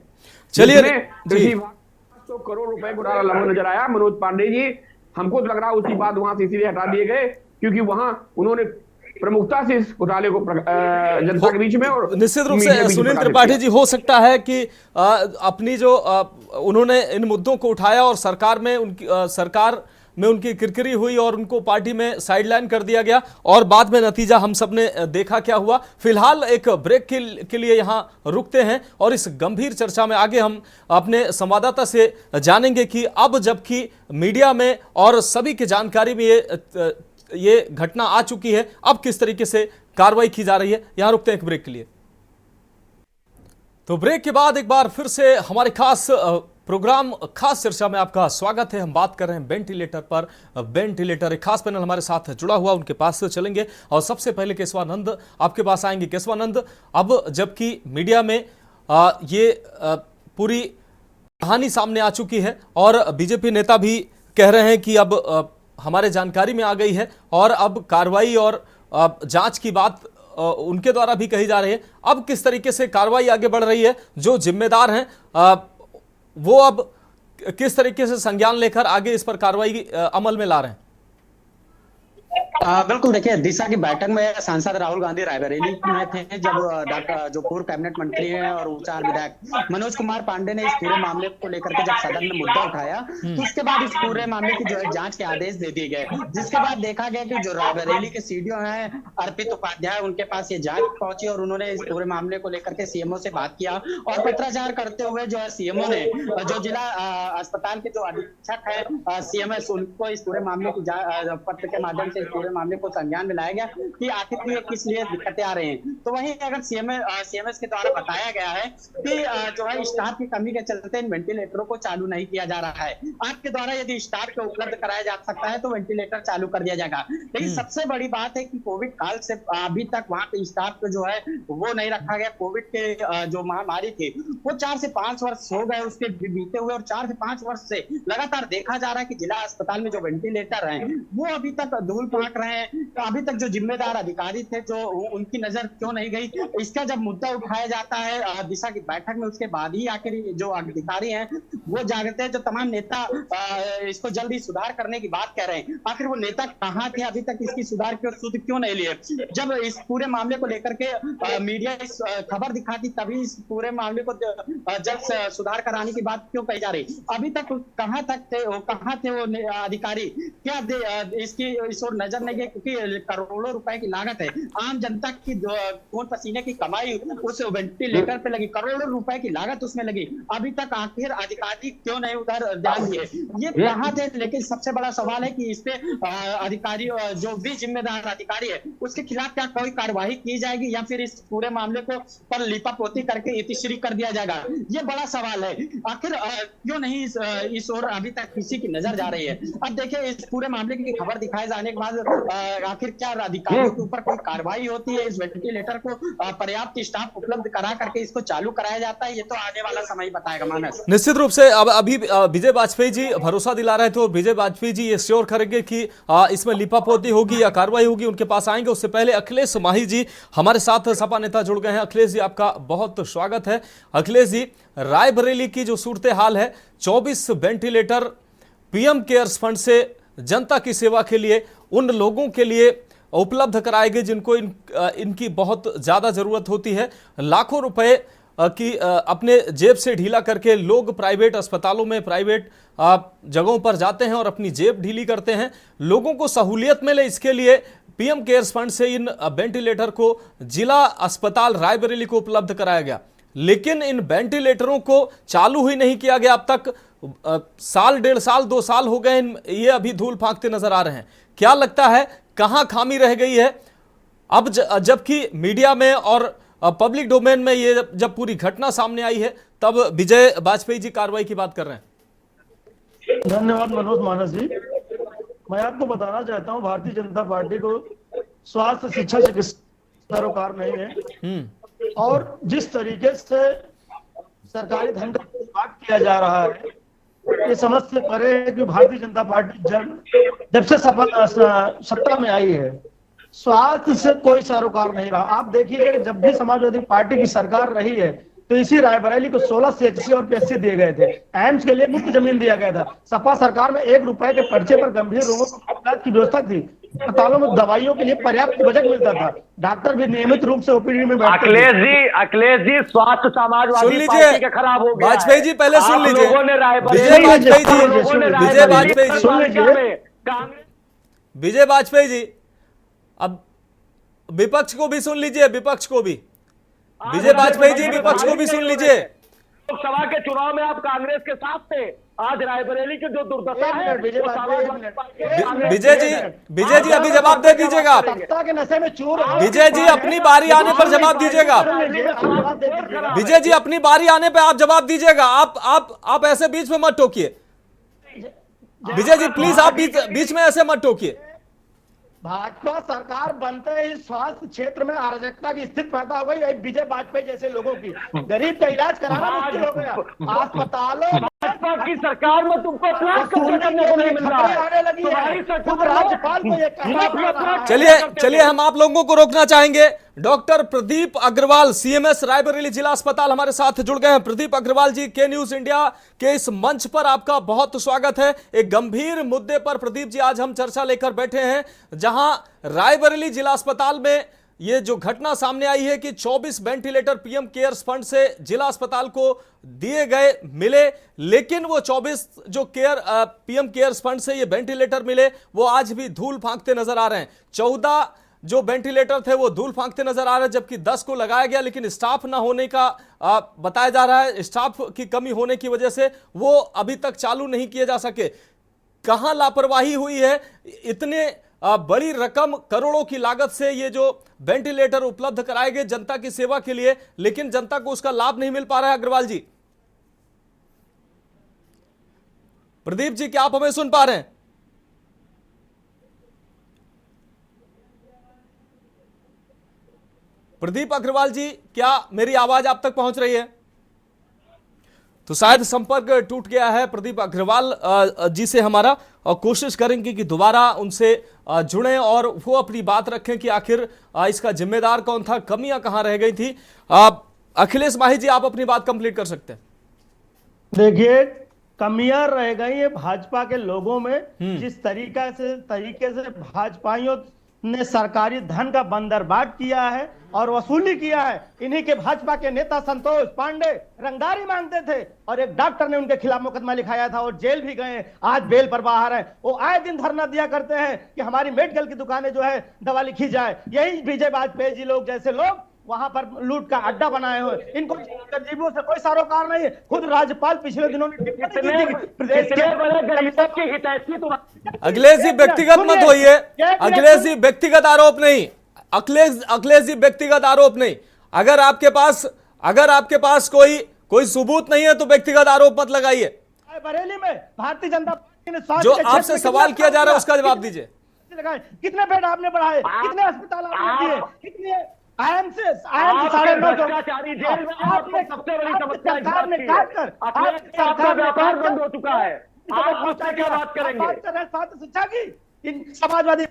चलिए कृषि 100 करोड़ रुपए घोटाला लम्हा नजर आया। मनोज पांडे जी, हमको तो लग रहा है उसी बात वहां से इसीलिए हटा दिए गए क्योंकि वहां उन्होंने प्रमुखता से इस घोटाले को जनता के बीच में और निश्चित रूप से सुनील त्रिपाठी जी, हो सकता है कि अपनी जो उन्होंने इन मुद्दों को उठाया और सरकार में उनकी किरकिरी हुई और उनको पार्टी में साइडलाइन कर दिया गया और बाद में नतीजा हम सब ने देखा क्या हुआ। फिलहाल एक ब्रेक के लिए यहां रुकते हैं और इस गंभीर चर्चा में आगे हम अपने संवाददाता से जानेंगे कि अब जबकि मीडिया में और सभी की जानकारी में ये घटना आ चुकी है, अब किस तरीके से कार्रवाई की जा रही है। यहां रुकते हैं एक ब्रेक के लिए। तो ब्रेक के बाद एक बार फिर से हमारे खास प्रोग्राम खास चर्चा में आपका स्वागत है। हम बात कर रहे हैं वेंटिलेटर पर। वेंटिलेटर, एक खास पैनल हमारे साथ जुड़ा हुआ, उनके पास से चलेंगे और सबसे पहले केशवानंद आपके पास आएंगे। केशवानंद, अब जबकि मीडिया में ये पूरी कहानी सामने आ चुकी है और बीजेपी नेता भी कह रहे हैं कि अब हमारे जानकारी में आ गई है और अब कार्रवाई और जांच की बात उनके द्वारा भी कही जा रही है। अब किस तरीके से कार्रवाई आगे बढ़ रही है? जो जिम्मेदार हैं वो अब किस तरीके से संज्ञान लेकर आगे इस पर कार्रवाई अमल में ला रहे हैं? बिल्कुल, देखिए दिशा की बैठक में सांसद राहुल गांधी रायबरेली में थे जब डॉक्टर जो पूर्व कैबिनेट मंत्री हैं और उच्चार विधायक मनोज कुमार पांडे ने इस पूरे मामले को लेकर के जब सदन में मुद्दा उठाया तो उसके बाद इस पूरे मामले की जो है जांच के आदेश दे दिए गए, जिसके बाद देखा गया कि जो रायबरेली के सीडीओ हैं अर्पित उपाध्याय, उनके पास ये जांच पहुंची और उन्होंने इस पूरे मामले को लेकर के सीएमओ से बात किया और पत्राचार करते हुए जो है सीएमओ ने जो जिला अस्पताल के जो अधीक्षक है सीएमएस, उनको इस पूरे मामले की पत्र के माध्यम से इस पूरे मामले को संज्ञान में लाया गया कि आखिर ये किस लिए दिक्कतें आ रही हैं। तो वहीं अगर सीएमएस के द्वारा बताया गया है कि जो है स्टाफ की कमी के चलते इन वेंटिलेटरों को चालू नहीं किया जा रहा है। आपके द्वारा यदि स्टाफ को उपलब्ध कराया जा सकता है तो वेंटिलेटर चालू कर दिया जाएगा। लेकिन सबसे बड़ी बात है कि कोविड काल से अभी तक वहां पे स्टाफ को जो है वो नहीं रखा गया। कोविड के जो महामारी थी वो 4 से 5 वर्ष हो गए उसके बीते हुए, और 4 से 5 वर्ष से लगातार देखा जा रहा है कि जिला अस्पताल में जो वेंटिलेटर हैं वो अभी तक धूल फांक रहे हैं। तो अभी तक जो जिम्मेदार अधिकारी थे जो उनकी नजर क्यों नहीं गई, इसका जब मुद्दा उठाया जाता है दिशा की बैठक में उसके बाद ही आखिर जो अधिकारी हैं वो जागते हैं। जो तमाम नेता इसको जल्दी सुधार करने की बात कह रहे हैं, आखिर वो नेता कहाँ थे, अभी तक इसकी सुधार सुध क्यों नहीं लिए। जब इस पूरे मामले को लेकर के मीडिया इस खबर दिखाती तभी इस पूरे मामले को जल्द सुधार कराने की बात क्यों कही जा रही। अभी तक कहाँ थे वो अधिकारी, क्या इसकी इस ओर नजर नहीं गई, क्योंकि करोड़ों रुपए की लागत है, आम जनता की खून पसीने की कमाई उस वेंटिलेटर पे लगी, करोड़ों रुपए की लागत उसमें लगी, अभी तक आखिर अधिकारी क्यों नहीं उधर ध्यान दिए, ये कहाँ थे। लेकिन सबसे बड़ा सवाल है कि इस पे अधिकारी जो भी जिम्मेदार अधिकारी है उसके खिलाफ क्या कोई कार्यवाही की जाएगी या फिर इस पूरे मामले को पर लिपापोती करके इतिश्री कर दिया जाएगा, ये बड़ा सवाल है। आखिर क्यों नहीं इस ओर अभी तक किसी की नजर जा रही है। अब देखिए इस पूरे मामले की खबर दिखाए जाने के बाद आखिर क्या अधिकारियों के ऊपर कोई कार्रवाई होती है, इस वेंटिलेटर को पर्याप्त स्टाफ उपलब्ध करा करके इसको चालू कराया जाता है, ये तो आने वाला समय ही बताएगा। मानस, निश्चित रूप से अब अभी विजय वाजपेयी जी भरोसा दिला रहे थे और विजय वाजपेयी जी ये श्योर करेंगे कि इसमें लिपापोती होगी या कार्रवाई होगी, उनके पास आएंगे। उससे पहले अखिलेश माही जी हमारे साथ सपा नेता जुड़ गए हैं। अखिलेश जी आपका बहुत स्वागत है। अखिलेश जी, रायबरेली की जो सूरत हाल है, 24 वेंटिलेटर पीएम केयर्स फंड से जनता की सेवा के लिए उन लोगों के लिए उपलब्ध कराए गए जिनको इनकी बहुत ज्यादा जरूरत होती है। लाखों रुपए की अपने जेब से ढीला करके लोग प्राइवेट अस्पतालों में, प्राइवेट जगहों पर जाते हैं और अपनी जेब ढीली करते हैं। लोगों को सहूलियत मिले इसके लिए पीएम केयर्स फंड से इन वेंटिलेटर को जिला अस्पताल रायबरेली को उपलब्ध कराया गया, लेकिन इन वेंटिलेटरों को चालू ही नहीं किया गया। अब तक साल, 1.5 साल, 2 साल हो गए, ये अभी धूल फांकते नजर आ रहे हैं। क्या लगता है कहां खामी रह गई है? अब जबकि मीडिया में और पब्लिक डोमेन में ये जब पूरी घटना सामने आई है तब विजय वाजपेयी जी कार्रवाई की बात कर रहे हैं। धन्यवाद मनोज मानस जी। मैं आपको बताना चाहता हूं भारतीय जनता पार्टी को स्वास्थ्य, शिक्षा, चिकित्सा सरोकार नहीं है और जिस तरीके से सरकारी धन का विभाग किया जा रहा है ये समझ से परे है कि भारतीय जनता पार्टी जब से सत्ता में आई है स्वास्थ्य से कोई सरोकार नहीं रहा। आप देखिए जब भी समाजवादी पार्टी की सरकार रही है तो इसी रायबरेली को 16 CHC और PSC दिए गए थे, एम्स के लिए मुफ्त जमीन दिया गया था। सपा सरकार में 1 रुपए के पर्चे पर गंभीर रोगों को इलाज की व्यवस्था थी, अस्पतालों में दवाइयों के लिए पर्याप्त बजट मिलता था, डॉक्टर भी नियमित रूप से ओपीडी में बैठते थे। अखिलेश जी स्वास्थ्य समाजवादी पार्टी का खराब हो गया। वाजपेयी जी पहले सुन लीजिए, विजय वाजपेयी जी, अब विपक्ष को भी सुन लीजिए, विपक्ष को भी, विजय वाजपेयी जी विपक्ष को भी सुन लीजिए। लोकसभा के चुनाव में आप कांग्रेस के साथ थे, आज रायबरेली की जो दुर्दशा है विजय जी अभी जवाब दे दीजिएगा। विजय जी अपनी बारी आने पर जवाब दीजिएगा। विजय जी अपनी बारी आने पर आप जवाब दीजिएगा। आप ऐसे बीच में मत टोकिए। विजय जी प्लीज आप बीच में ऐसे मत टोकिए। भाजपा सरकार बनते ही स्वास्थ्य क्षेत्र में अराजकता की स्थिति पैदा हो गई। विजय वाजपेयी जैसे लोगों की गरीब का इलाज कराना मुश्किल हो गया। अस्पतालों में भाजपा की सरकार में तुमको अपना कब्जा करने को नहीं मिल रहा है। तुम्हारी सरकार राज्यपाल को ये कहना पड़ रहा है। चलिए हम आप लोगों को रोकना चाहेंगे। डॉक्टर प्रदीप अग्रवाल सीएमएस रायबरेली जिला अस्पताल हमारे साथ जुड़ गए हैं। प्रदीप अग्रवाल जी, के न्यूज इंडिया के इस मंच पर आपका बहुत स्वागत है। एक गंभीर मुद्दे पर प्रदीप जी आज हम चर्चा लेकर बैठे हैं, जहां रायबरेली जिला अस्पताल में ये जो घटना सामने आई है कि 24 वेंटिलेटर पीएम केयर्स फंड से जिला अस्पताल को दिए गए मिले, लेकिन वो 24 जो पीएम केयर्स फंड से ये वेंटिलेटर मिले वो आज भी धूल फांकते नजर आ रहे हैं। 14 जो वेंटिलेटर थे वो धूल फांकते नजर आ रहे हैं, जबकि 10 को लगाया गया, लेकिन स्टाफ ना होने का बताया जा रहा है। स्टाफ की कमी होने की वजह से वो अभी तक चालू नहीं किए जा सके। कहां लापरवाही हुई है? इतने बड़ी रकम, करोड़ों की लागत से ये जो वेंटिलेटर उपलब्ध कराए गए जनता की सेवा के लिए, लेकिन जनता को उसका लाभ नहीं मिल पा रहा है। अग्रवाल जी, प्रदीप जी, क्या आप हमें सुन पा रहे हैं? प्रदीप अग्रवाल जी, क्या मेरी आवाज आप तक पहुंच रही है? तो शायद संपर्क टूट गया है प्रदीप अग्रवाल जी से हमारा, और कोशिश करेंगे कि दोबारा उनसे जुड़ें और वो अपनी बात रखें कि आखिर इसका जिम्मेदार कौन था, कमियां कहां रह गई थी। अखिलेश माही जी, आप अपनी बात कंप्लीट कर सकते हैं। देखिए, कमियां रह गई है भाजपा के लोगों में। जिस तरीके से भाजपाइयों ने सरकारी धन का बंदरबाट किया है और वसूली किया है। इन्हीं के भाजपा के नेता संतोष पांडे रंगदारी मांगते थे और एक डॉक्टर ने उनके खिलाफ मुकदमा लिखाया था और जेल भी गए, आज बेल पर बाहर हैं। वो आए दिन धरना दिया करते हैं कि हमारी मेडिकल की दुकानें जो है दवा लिखी जाए। यही विजय वाजपेयी जी लोग जैसे लोग वहां पर लूट का अड्डा बनाए हुए, इनको गरीबों से कोई सरोकार नहीं है। खुद राज्यपाल पिछले दिनों में प्रदेश के अखिलेश जी व्यक्तिगत मत होइए। अखिलेश जी व्यक्तिगत आरोप नहीं, अखिलेश जी व्यक्तिगत आरोप नहीं। अगर आपके पास कोई सबूत नहीं है तो व्यक्तिगत आरोप मत लगाइए। बरेली में भारतीय जनता पार्टी ने जो आपसे सवाल किया जा रहा है उसका जवाब दीजिए। कितने बेड आपने बढ़ाए, कितने अस्पताल आपने दिए, कितने आईएम से 950 जेल में आपने सबसे बड़ी समस्या सरकार ने काटकर आपका व्यापार बंद हो चुका है। आप मुझसे क्या बात करेंगे? स्वास्थ्य शिक्षा की इन समाजवादी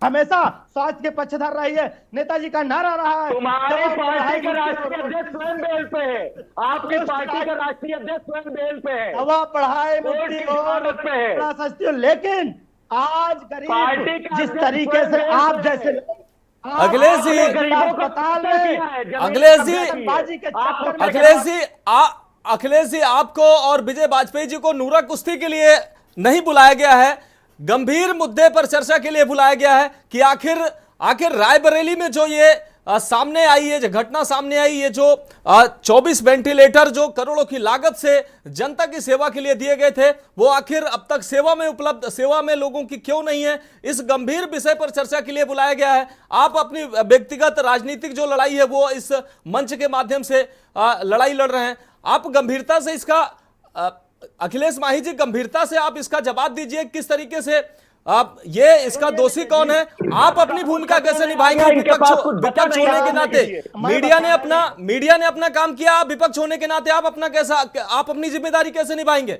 हमेशा स्वास्थ्य के पक्षधर रही है। नेताजी का नारा रहा है, तुम्हारी पार्टी का राष्ट्रीय अध्यक्ष स्वयं बेल पे है। आपकी पार्टी का राष्ट्रीय अध्यक्ष स्वयं बेल पे है। दवा पढ़ाए मुक्ति और सस्ती, लेकिन आज गरीब जिस तरीके से आप जैसे अखिलेश जी, अखिलेश जी आपको और विजय वाजपेयी जी को नूरा कुश्ती के लिए नहीं बुलाया गया है, गंभीर मुद्दे पर चर्चा के लिए बुलाया गया है कि आखिर रायबरेली में जो ये सामने आई है, जो घटना सामने आई, ये जो 24 वेंटिलेटर जो करोड़ों की लागत से जनता की सेवा के लिए दिए गए थे, वो आखिर अब तक सेवा में लोगों की क्यों नहीं है? इस गंभीर विषय पर चर्चा के लिए बुलाया गया है। आप अपनी व्यक्तिगत राजनीतिक जो लड़ाई है वो इस मंच के माध्यम से लड़ाई लड़ रहे हैं। आप गंभीरता से इसका अखिलेश माही जी, गंभीरता से आप इसका जवाब दीजिए। किस तरीके से आप इसका दोषी कौन है? आप अपनी भूमिका कैसे निभाएंगे विपक्ष होने के नाते? मीडिया ने अपना काम किया, आप विपक्ष होने के नाते आप अपनी जिम्मेदारी कैसे निभाएंगे?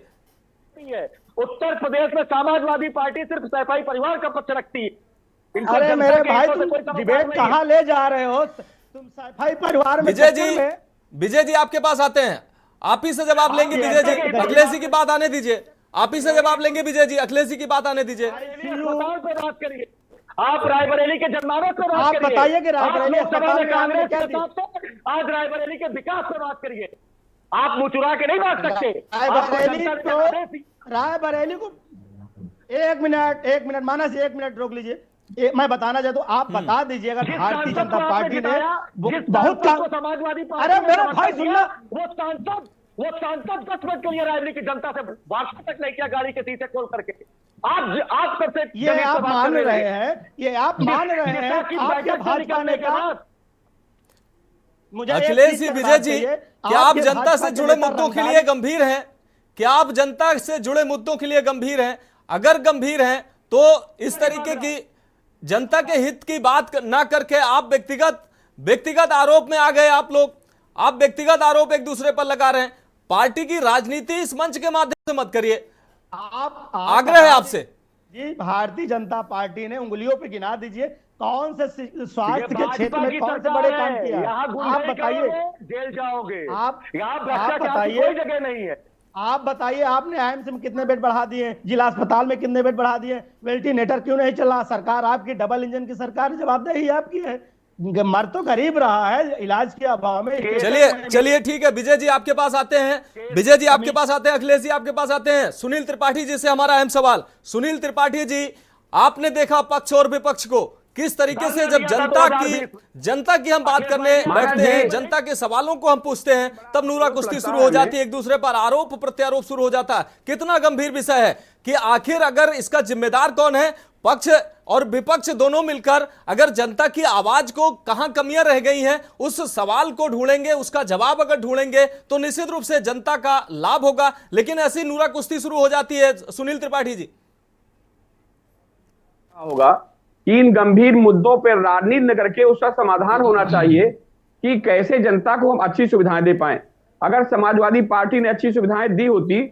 उत्तर प्रदेश में समाजवादी पार्टी सिर्फ सैफई परिवार का पक्ष रखती है। अरे मेरे भाई, तुम डिबेट कहां ले जा रहे हो? तुम सैफई परिवार में विजय जी आपके पास आते हैं, आप ही से जवाब लेंगे। विजय जी, अखिलेश जी की बात आने दीजिए, आप ही से जवाब लेंगे। विजय जी, अखिलेश जी की बात आने दीजिए। बात करिए, आप रायबरेली के जनमानस पर बात करिए। आप बताइए कि रायबरेली आज रायबरेली के विकास पर बात करिए। आप मुंह चुरा के नहीं बात सकते। रायबरेली को एक मिनट मानस, एक मिनट रोक लीजिए। मैं बताना चाहता हूँ, आप बता दीजिए अगर भारतीय जनता पार्टी ने बहुत समाजवादी पार्टी, अरे मेरे भाई सुनना, वो सांसद 10 मिनट के लिए रायबरेली की जनता से वार्ता तक नहीं किया गाड़ी के शीशे खोल करके। आप सबसे ये आप मान रहे हैं, आपके भाजपा ने कहा। अखिलेश जी, विजय जी, क्या आप जनता से जुड़े मुद्दों के लिए गंभीर हैं? क्या आप जनता से जुड़े मुद्दों के लिए गंभीर हैं? अगर गंभीर हैं तो इस तरीके की जनता के हित की बात ना करके आप व्यक्तिगत आरोप में आ गए। आप व्यक्तिगत आरोप एक दूसरे पर लगा रहे हैं। पार्टी की राजनीति इस मंच के माध्यम मत करिए, आप आग्रह है आपसे। जी, भारतीय जनता पार्टी ने उंगलियों पे गिना दीजिए कौन से स्वास्थ्य के क्षेत्र में कौन से बड़े काम किया। आप बताइए, जेल जाओगे। आप यहाँ भ्रष्टाचार की कोई जगह नहीं है। आप बताइए, आपने एम्स में कितने बेड बढ़ा दिए, जिला अस्पताल में कितने बेड बढ़ा दिए, वेंटिलेटर क्यों नहीं चला? सरकार आपकी डबल इंजन की सरकार, जवाबदेही आपकी है। मर तो गरीब रहा है इलाज के अभाव में। चलिए ठीक है, विजय जी आपके पास आते हैं, विजय जी आपके पास आते हैं, अखिलेश जी आपके पास आते हैं। सुनील त्रिपाठी जी से हमारा अहम सवाल। सुनील त्रिपाठी जी, आपने देखा पक्ष और विपक्ष को किस तरीके से जब जनता की हम बात करने बैठते हैं, जनता के सवालों को हम पूछते हैं, तब नूरा कुश्ती शुरू हो जाती है, एक दूसरे पर आरोप प्रत्यारोप शुरू हो जाता है। कितना गंभीर विषय है कि आखिर अगर इसका जिम्मेदार कौन है? पक्ष और विपक्ष दोनों मिलकर अगर जनता की आवाज को कहां कमियां रह गई हैं उस सवाल को ढूंढेंगे, उसका जवाब अगर ढूंढेंगे तो निश्चित रूप से जनता का लाभ होगा। लेकिन ऐसी नूरा कुश्ती शुरू हो जाती है। सुनील त्रिपाठी जी, होगा इन गंभीर मुद्दों पर राजनीति न करके उसका समाधान होना चाहिए कि कैसे जनता को हम अच्छी सुविधाएं दे पाए। अगर समाजवादी पार्टी ने अच्छी सुविधाएं दी होती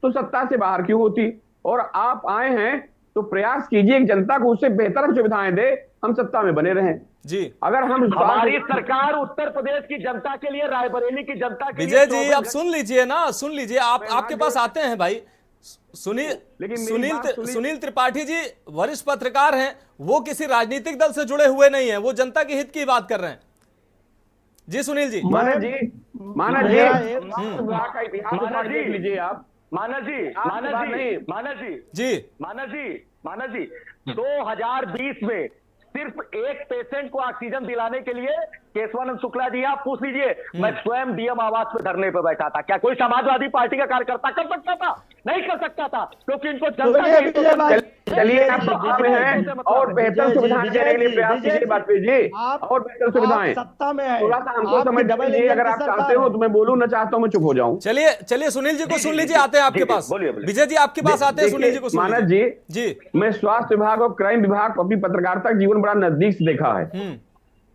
तो सत्ता से बाहर क्यों होती? और आप आए हैं तो प्रयास कीजिए कि जनता को उससे बेहतर सुविधाएं दे, हम सत्ता में बने रहें जी। अगर हम हमारी सरकार उत्तर प्रदेश की जनता के लिए, रायबरेली की जनता के लिए। विजय जी अब सुन लीजिए ना, सुन लीजिए, आपके पास आते हैं भाई। सुनील त्रिपाठी जी वरिष्ठ पत्रकार हैं, वो किसी राजनीतिक दल से जुड़े हुए नहीं हैं, वो जनता के हित की बात कर रहे हैं। जी सुनील जी। मानस जी देख लीजिए आप। मानस जी 2020 में सिर्फ एक पेशेंट को ऑक्सीजन दिलाने के लिए केशवानंद शुक्ला जी, आप पूछ लीजिए, मैं स्वयं डीएम आवास पे धरने पे बैठा था। क्या कोई समाजवादी पार्टी का कार्यकर्ता कर सकता था? नहीं कर सकता था, क्योंकि इनको चलिए आप सत्ता में हैं और बेहतर सुविधाएं देने के लिए प्रयास कीजिए वाजपेयी जी, और बेहतर सुविधाएं सत्ता में है। थोड़ा सा हमको समझ दीजिए। अगर आप चाहते हो तो मैं बोलूं, ना चाहता हूं मैं चुप हो जाऊं। चलिए सुनील जी को सुन लीजिए, आते हैं आपके पास। विजय जी आपके पास आते हैं, सुनील जी को सुन मानस जी, मैं स्वास्थ्य विभाग और क्राइम विभाग अपनी पत्रकारिता जीवन बड़ा नजदीक से देखा है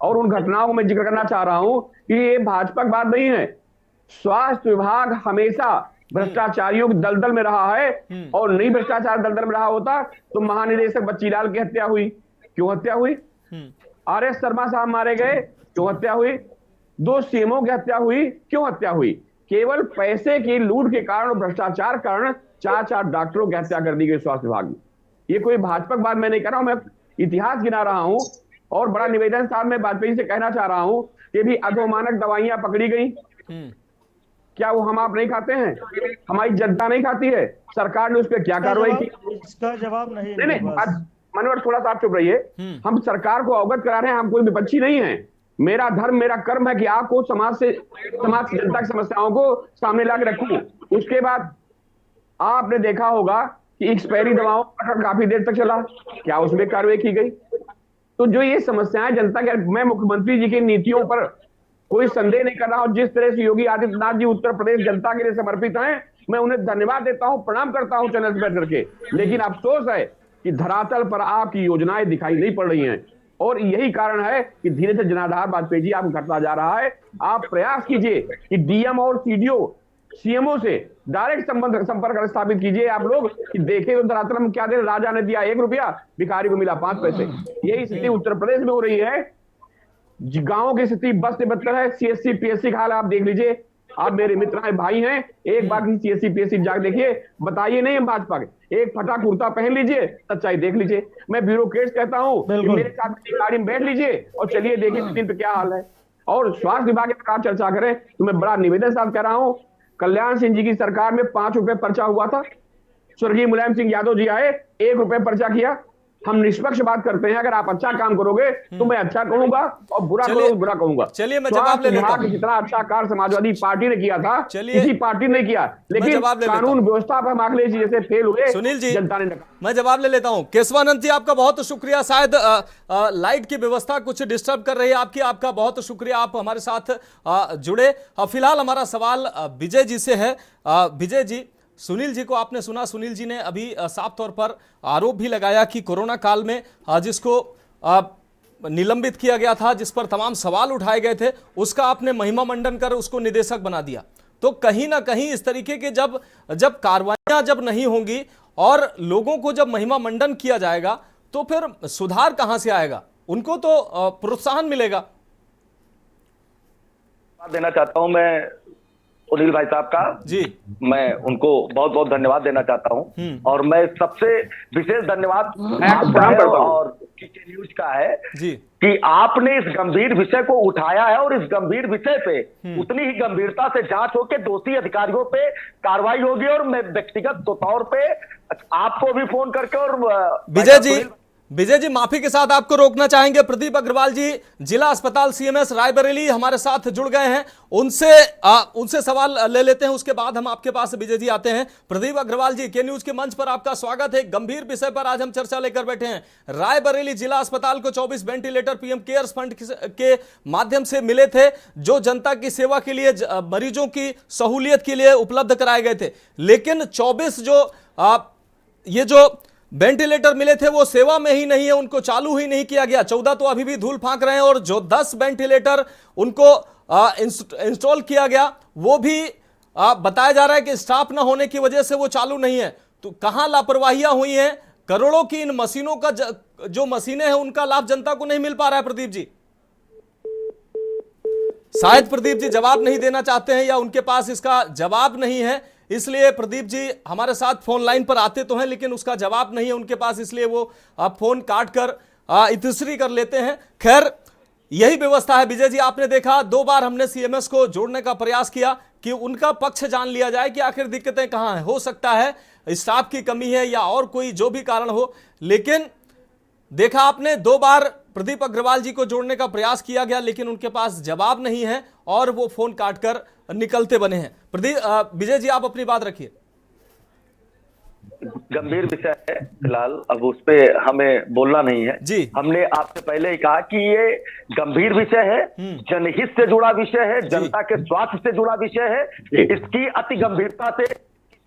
और उन घटनाओं को मैं जिक्र करना चाह रहा हूं कि ये भाजपा की बात नहीं है। स्वास्थ्य विभाग हमेशा भ्रष्टाचारियों के दलदल में रहा है, और नहीं भ्रष्टाचार दलदल में रहा होता तो महानिदेशक बच्चीलाल की हत्या हुई। क्यों हत्या हुई? आर.एस. शर्मा साहब मारे गए, क्यों हत्या हुई? 2 सीएमओ की हत्या हुई, क्यों हत्या हुई? केवल पैसे की लूट के कारण और भ्रष्टाचार कारण 4 डॉक्टरों की हत्या कर दी गई स्वास्थ्य विभाग में। ये कोई भाजपा की बात मैं नहीं कर रहा हूं, मैं इतिहास गिना रहा हूं। और बड़ा निवेदन साहब मैं वाजपेयी से कहना चाह रहा हूं कि भी अधोमानक दवाइयां पकड़ी गई, क्या वो हम आप नहीं खाते हैं? हमारी जनता नहीं खाती है? सरकार ने उस पर क्या कार्रवाई की? इसका जवाब नहीं। मनोहर थोड़ा सा चुप रहिए। हम सरकार को अवगत करा रहे हैं, हम कोई विपक्षी नहीं है। मेरा धर्म, मेरा कर्म है कि आपको समाज जनता की समस्याओं को सामने ला के रखूं। उसके बाद आपने देखा होगा कि एक्सपायरी दवाओं का काफी देर तक चला, क्या उसमें कार्रवाई की गई? तो जो ये समस्याएं जनता के, मैं मुख्यमंत्री जी की नीतियों पर कोई संदेह नहीं कर रहा हूं। जिस तरह से योगी आदित्यनाथ जी उत्तर प्रदेश जनता के लिए समर्पित हैं, मैं उन्हें धन्यवाद देता हूं, प्रणाम करता हूं चैनल पर बैठ करके। लेकिन अफसोस है कि धरातल पर आपकी योजनाएं दिखाई नहीं पड़ रही हैं, और यही कारण है कि धीरे से जनाधार वाजपेयी जी आपको घटता जा रहा है। आप प्रयास कीजिए कि डीएम और सीडीओ सीएमओ से डायरेक्ट संपर्क स्थापित कीजिए आप लोग, कि देखे तो धरातल में क्या दे। राजा ने दिया 1 रुपया, भिखारी को मिला 5 पैसे। यही स्थिति उत्तर प्रदेश में हो रही है। गांवों की स्थिति बस से बदतर है। सीएससी पीएससी का हाल आप देख लीजिए। आप मेरे मित्र हैं, भाई हैं, एक बार की सीएससी पीएससी जाकर देखिए, बताइए नहीं हम भाजपा के। एक फटा कुर्ता पहन लीजिए, सच्चाई देख लीजिए। मैं ब्यूरोक्रेट्स कहता हूं कि मेरे साथ गाड़ी में बैठ लीजिए और चलिए देखिए स्क्रीन पे क्या हाल है। और स्वास्थ्य विभाग के साथ चर्चा करें तो मैं बड़ा निवेदन साथ कर रहा हूं। कल्याण सिंह जी की सरकार में 5 रुपए पर्चा हुआ था, स्वर्गीय मुलायम सिंह यादव जी आए, 1 रुपए पर्चा किया। हम निष्पक्ष बात करते हैं। अगर आप अच्छा काम करोगे तो मैं अच्छा कहूंगा, और बुरा करोगे बुरा कहूंगा। चलिए मैं जवाब ले लेता हूं। जितना अच्छा कार्य समाजवादी पार्टी ने किया था, किसी पार्टी ने किया, लेकिन कानून व्यवस्था पर हम अखिलेश जी जैसे फेल हुए। सुनील जी, जनता ने मैं जवाब ले लेता हूं। केशवानंद जी आपका बहुत शुक्रिया। शायद लाइट की व्यवस्था कुछ डिस्टर्ब कर रही है आपका बहुत शुक्रिया, आप हमारे साथ जुड़े। फिलहाल हमारा सवाल विजय जी से है। विजय जी, सुनील जी को आपने सुना, सुनील जी ने अभी साफ तौर पर आरोप भी लगाया कि कोरोना काल में जिसको निलंबित किया गया था, जिस पर तमाम सवाल उठाए गए थे, उसका आपने महिमा मंडन कर उसको निदेशक बना दिया। तो कहीं ना कहीं इस तरीके के जब कार्रवाइयां जब नहीं होंगी और लोगों को जब महिमा मंडन किया जाएगा तो फिर सुधार कहां से आएगा? उनको तो प्रोत्साहन मिलेगा। देना चाहता हूं मैं सुनील भाई साहब का जी, मैं उनको बहुत बहुत धन्यवाद देना चाहता हूं और मैं सबसे विशेष धन्यवाद आपका है और के न्यूज का है जी कि आपने इस गंभीर विषय को उठाया है और इस गंभीर विषय पे उतनी ही गंभीरता से जांच होकर दोषी अधिकारियों पे कार्रवाई होगी। और मैं व्यक्तिगत तौर पे आपको भी फोन करके और विजय जी माफी के साथ आपको रोकना चाहेंगे। प्रदीप अग्रवाल जी जिला अस्पताल सीएमएस रायबरेली हमारे साथ जुड़ गए हैं, उनसे सवाल ले लेते हैं, उसके बाद हम आपके पास विजय जी आते हैं। प्रदीप अग्रवाल जी, के न्यूज के मंच पर आपका स्वागत है। गंभीर विषय पर आज हम चर्चा लेकर बैठे हैं। रायबरेली जिला अस्पताल को 24 वेंटिलेटर पीएम केयर्स फंड के माध्यम से मिले थे, जो जनता की सेवा के लिए, मरीजों की सहूलियत के लिए उपलब्ध कराए गए थे। लेकिन 24 ये जो वेंटिलेटर मिले थे वो सेवा में ही नहीं है, उनको चालू ही नहीं किया गया। 14 तो अभी भी धूल फांक रहे हैं और जो 10 वेंटिलेटर उनको इंस्टॉल किया गया वो भी बताया जा रहा है कि स्टाफ ना होने की वजह से वो चालू नहीं है। तो कहां लापरवाहियां हुई हैं? करोड़ों की इन मशीनों का जो मशीनें हैं उनका लाभ जनता को नहीं मिल पा रहा है। प्रदीप जी, शायद प्रदीप जी जवाब नहीं देना चाहते हैं या उनके पास इसका जवाब नहीं है, इसलिए प्रदीप जी हमारे साथ फोन लाइन पर आते तो हैं लेकिन उसका जवाब नहीं है उनके पास, इसलिए वो फोन काट कर इतिश्री कर लेते हैं। खैर, यही व्यवस्था है। विजय जी, आपने देखा 2 बार हमने सीएमएस को जोड़ने का प्रयास किया कि उनका पक्ष जान लिया जाए कि आखिर दिक्कतें कहां हैं। हो सकता है स्टाफ की कमी है या और कोई जो भी कारण हो, लेकिन देखा आपने 2 बार प्रदीप अग्रवाल जी को जोड़ने का प्रयास किया गया लेकिन उनके पास जवाब नहीं है और वो फोन काटकर निकलते बने हैं। विजय जी, आप अपनी बात रखिए। गंभीर विषय है फिलहाल, अब उस पे हमें बोलना नहीं है जी। हमने आपसे पहले ही कहा कि ये गंभीर विषय है, जनहित से जुड़ा विषय है, जनता के स्वास्थ्य से जुड़ा विषय है। इसकी अति गंभीरता से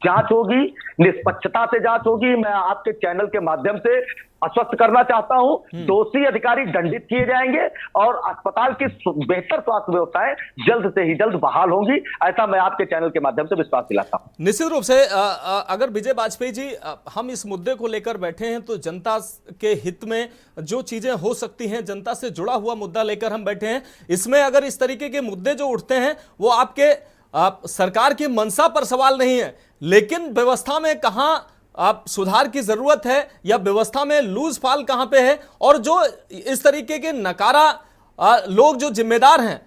जांच होगी, निष्पक्षता से जांच होगी। मैं आपके चैनल के माध्यम से आश्वस्त करना चाहता हूं, दोषी अधिकारी दंडित किए जाएंगे और अस्पताल की बेहतर स्वास्थ्य व्यवस्थाएं जल्द से ही जल्द बहाल होंगी, ऐसा मैं आपके चैनल के माध्यम से विश्वास दिलाता हूं। निश्चित रूप से अगर विजय वाजपेयी जी हम इस मुद्दे को लेकर बैठे हैं तो जनता के हित में जो चीजें हो सकती हैं, जनता से जुड़ा हुआ मुद्दा लेकर हम बैठे हैं। इसमें अगर इस तरीके के मुद्दे जो उठते हैं वो आपके सरकार की मंशा पर सवाल नहीं है, लेकिन व्यवस्था में कहां सुधार की जरूरत है या व्यवस्था में लूज फाल कहां पे है, और जो इस तरीके के नकारा लोग जो जिम्मेदार हैं,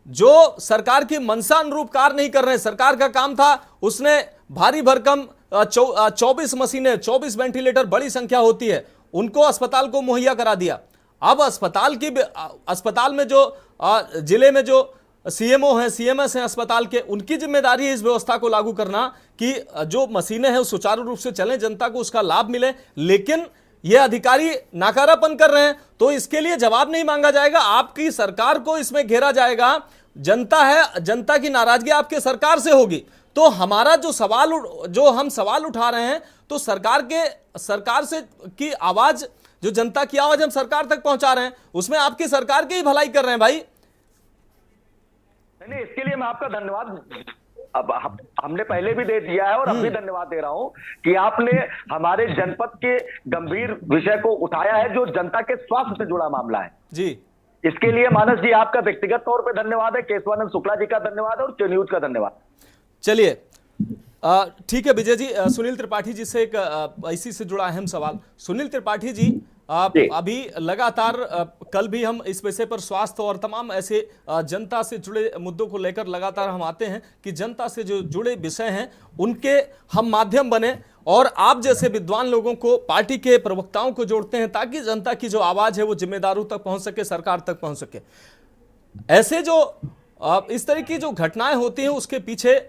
जो सरकार की मंशा अनुरूप कार्य नहीं कर रहे हैं। सरकार का काम था, उसने भारी भरकम 24 मशीनें, 24 वेंटिलेटर, बड़ी संख्या होती है, उनको अस्पताल को मुहैया करा दिया। अब अस्पताल में जो जिले में जो सीएमओ हैं, सीएमएस हैं अस्पताल के, उनकी जिम्मेदारी है इस व्यवस्था को लागू करना कि जो मशीनें हैं सुचारू रूप से चलें, जनता को उसका लाभ मिले। लेकिन ये अधिकारी नाकारापन कर रहे हैं तो इसके लिए जवाब नहीं मांगा जाएगा, आपकी सरकार को इसमें घेरा जाएगा। जनता है, जनता की नाराजगी आपके सरकार से होगी। तो हमारा जो हम सवाल उठा रहे हैं, तो सरकार से की आवाज, जो जनता की आवाज हम सरकार तक पहुंचा रहे हैं, उसमें आपकी सरकार की ही भलाई कर रहे हैं भाई। नहीं, इसके लिए मैं आपका धन्यवाद अब हमने पहले भी दे दिया है और अब भी धन्यवाद दे रहा हूं कि आपने हमारे जनपद के गंभीर विषय को उठाया है, जो जनता के स्वास्थ्य से जुड़ा मामला है जी। इसके लिए मानस जी आपका व्यक्तिगत तौर पे धन्यवाद है, केशवानंद शुक्ला जी का धन्यवाद और के न्यूज का धन्यवाद। चलिए ठीक है विजय जी, सुनील त्रिपाठी जी से एक इसी से जुड़ा अहम सवाल। सुनील त्रिपाठी जी, अभी लगातार कल भी हम इस विषय पर स्वास्थ्य और तमाम ऐसे जनता से जुड़े मुद्दों को लेकर लगातार हम आते हैं कि जनता से जो जुड़े विषय हैं उनके हम माध्यम बने और आप जैसे विद्वान लोगों को, पार्टी के प्रवक्ताओं को जोड़ते हैं ताकि जनता की जो आवाज है वो जिम्मेदारों तक पहुंच सके, सरकार तक पहुंच सके। ऐसे जो इस तरह की जो घटनाएं होती हैं उसके पीछे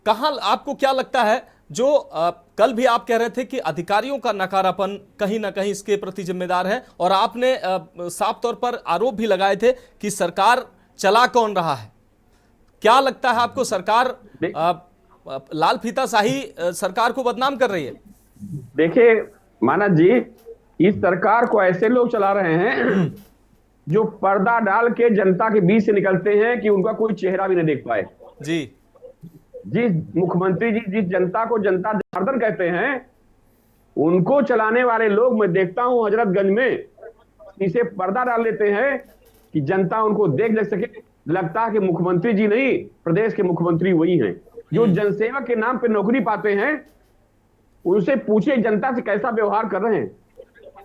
कहां, आपको क्या लगता है, जो कल भी आप कह रहे थे कि अधिकारियों का नकारापन कहीं ना कहीं इसके प्रति जिम्मेदार है, और आपने साफ तौर पर आरोप भी लगाए थे कि सरकार चला कौन रहा है। क्या लगता है आपको, सरकार लाल फीताशाही सरकार को बदनाम कर रही है? देखिए मानस जी, इस सरकार को ऐसे लोग चला रहे हैं जो पर्दा डाल के जनता के बीच से निकलते हैं कि उनका कोई चेहरा भी नहीं देख पाए जी। जिस मुख्यमंत्री जी जिस जनता को जनता जनार्दन कहते हैं, उनको चलाने वाले लोग मैं देखता हूं हजरतगंज में इसे पर्दा डाल लेते हैं कि जनता उनको देख सके। लगता है कि मुख्यमंत्री जी नहीं, प्रदेश के मुख्यमंत्री वही हैं जो जनसेवा के नाम पे नौकरी पाते हैं। उनसे पूछिए जनता से कैसा व्यवहार कर रहे हैं।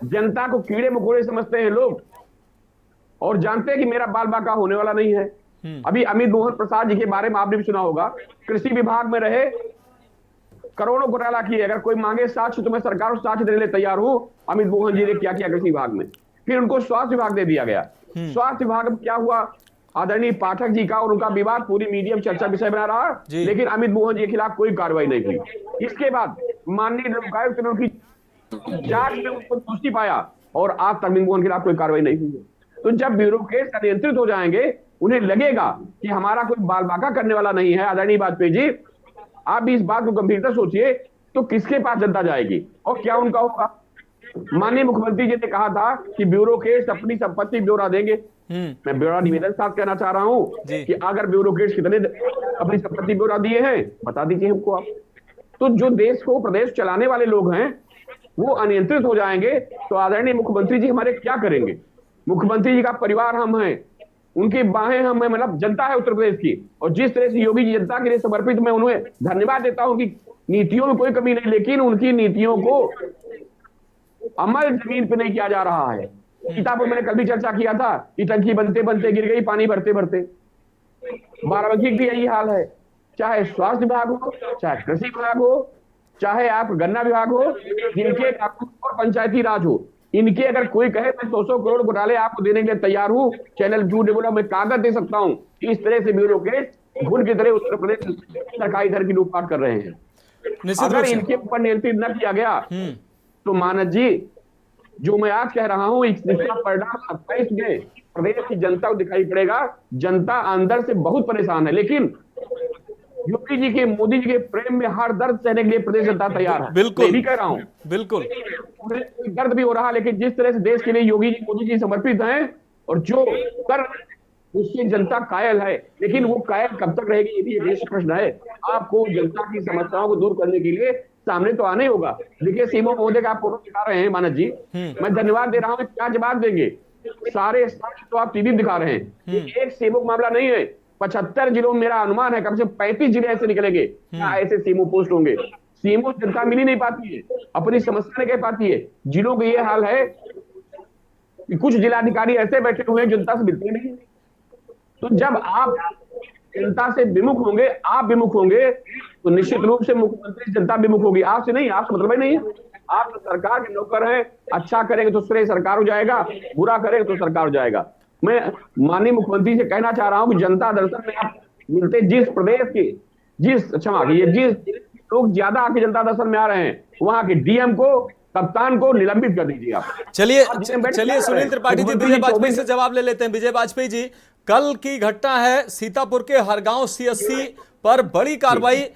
जनता को कीड़े मकोड़े समझते हैं लोग और जानते हैं कि मेरा बाल बाका होने वाला नहीं है। अभी अमित मोहन प्रसाद जी के बारे में आपने भी सुना होगा, कृषि विभाग में रहे, करोड़ों घोटाला किए। अगर कोई मांगे साक्ष्य तो मैं सरकार को साक्ष्य देने तैयार हूं। अमित मोहन जी ने क्या किया कृषि विभाग में, फिर उनको स्वास्थ्य विभाग दे दिया गया। स्वास्थ्य विभाग में क्या हुआ, आदरणीय पाठक जी का और उनका विवाद पूरी मीडिया में चर्चा विषय बना रहा, लेकिन अमित मोहन जी के खिलाफ कोई कार्रवाई नहीं हुई। इसके बाद माननीय लोकायुक्त ने उनकी जांच में उनको दोषी पाया और आज तक अमित मोहन के खिलाफ कोई कार्रवाई नहीं हुई है। तो जब ब्यूरोक्रेट नियंत्रित हो जाएंगे, उन्हें लगेगा कि हमारा कोई बाल बाका करने वाला नहीं है। आदरणीय वाजपेयी जी, आप भी इस बात को गंभीरता सोचिए, तो किसके पास जनता जाएगी और क्या उनका होगा। माननीय मुख्यमंत्री जी ने कहा था कि ब्यूरोक्रेट्स अपनी संपत्ति ब्यौरा देंगे। मैं ब्यौरा निवेदन साथ कहना चाह रहा हूं कि अगर ब्यूरोक्रेट्स कितने अपनी संपत्ति ब्यौरा दिए हैं बता दीजिए हमको आप। तो जो देश को प्रदेश चलाने वाले लोग हैं वो अनियंत्रित हो जाएंगे, तो आदरणीय मुख्यमंत्री जी हमारे क्या करेंगे। मुख्यमंत्री जी का परिवार हम हैं, उनकी बाहें हम हैं, मतलब जनता है उत्तर प्रदेश की। और जिस तरह से योगी जी जनता के लिए समर्पित, मैं उन्हें धन्यवाद देता हूं कि नीतियों में कोई कमी नहीं, लेकिन उनकी नीतियों को अमल जमीन पे नहीं किया जा रहा है। सीतापुर मैंने कल भी चर्चा किया था कि टंकी बनते बनते गिर गई, पानी भरते भरते। बाराबंकी की यही हाल है, चाहे स्वास्थ्य विभाग हो, चाहे कृषि विभाग हो, चाहे आप गन्ना विभाग हो, जिनके और पंचायती राज हो, इनके अगर कोई कहे मैं 100 करोड़ घोटाले आपको देने के लिए तैयार हूं, चैनल झूठ बोला, मैं कागज दे सकता हूं। इस तरह से ब्यूरोक्रेट घुन की तरह उत्तर प्रदेश सरकारी धन की लूटपाट कर रहे हैं। अगर इनके ऊपर नियंत्रित न किया गया तो मानस जी, जो मैं आज कह रहा हूं, इसका परिणाम 27 में प्रदेश की जनता को दिखाई पड़ेगा। जनता अंदर से बहुत परेशान है, लेकिन योगी जी के, मोदी जी के प्रेम में हर दर्द सहने के लिए प्रदेश जनता तैयार है। बिल्कुल, मैं भी कह रहा हूं, बिल्कुल दर्द भी हो रहा, लेकिन जिस तरह से देश के लिए योगी जी, मोदी जी समर्पित हैं और जो कर उससे जनता कायल है। लेकिन वो कायल कब तक रहेगी, ये भी एक देश प्रश्न है। आपको जनता की समस्याओं को दूर करने के लिए सामने तो आने होगा। देखिए सीमो महोदय का आप फोटो दिखा रहे हैं मानस जी, मैं धन्यवाद दे रहा हूं। क्या जवाब देंगे, सारे साक्ष्य तो आप टीवी में दिखा रहे हैं। एक सेमो मामला नहीं है, 75 जिलों में मेरा अनुमान है कम से कम 35 जिले ऐसे निकलेंगे क्या ऐसे सीमो पोस्ट होंगे। सीमो जनता मिल ही नहीं पाती है, अपनी समस्या नहीं कह पाती है। जिलों का ये हाल है कि कुछ जिलाधिकारी ऐसे बैठे हुए हैं जनता से मिलते नहीं। तो जब आप जनता से विमुख होंगे, आप विमुख होंगे, तो निश्चित रूप से मुख्यमंत्री जनता विमुख होगी। आपसे नहीं, आपसे मतलब ही नहीं है। आप तो सरकार के नौकर हैं, अच्छा करेंगे तो श्रेय सरकार हो जाएगा, बुरा करेंगे तो सरकार हो जाएगा। मैं माननीय मुख्यमंत्री से कहना चाह रहा हूं कि जनता दर्शन में आप मिलते, जिस प्रदेश के जिस लोग ज्यादा आके जनता दर्शन में आ रहे हैं, वहां के डीएम को, कप्तान को निलंबित कर दीजिए आप। चलिए सुनील त्रिपाठी जी, विजय वाजपेयी से जवाब ले लेते हैं। विजय वाजपेयी जी, कल की घटना है सीतापुर के हरगांव सीएससी पर बड़ी कार्रवाई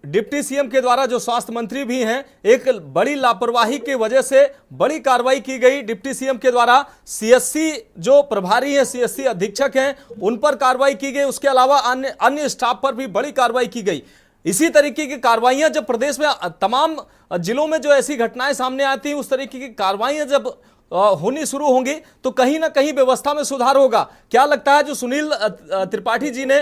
डिप्टी सीएम के द्वारा, जो स्वास्थ्य मंत्री भी हैं, एक बड़ी लापरवाही की वजह से बड़ी कार्रवाई की गई डिप्टी सीएम के द्वारा। सीएससी जो प्रभारी हैं, सीएससी अधीक्षक हैं, उन पर कार्रवाई की गई। उसके अलावा अन्य स्टाफ पर भी बड़ी कार्रवाई की गई। इसी तरीके की कार्रवाइयां जब प्रदेश में तमाम जिलों में जो ऐसी घटनाएं सामने आती हैं, उस तरीके की कार्रवाइयां जब होनी शुरू होंगी तो कहीं ना कहीं व्यवस्था में सुधार होगा। क्या लगता है, जो सुनील त्रिपाठी जी ने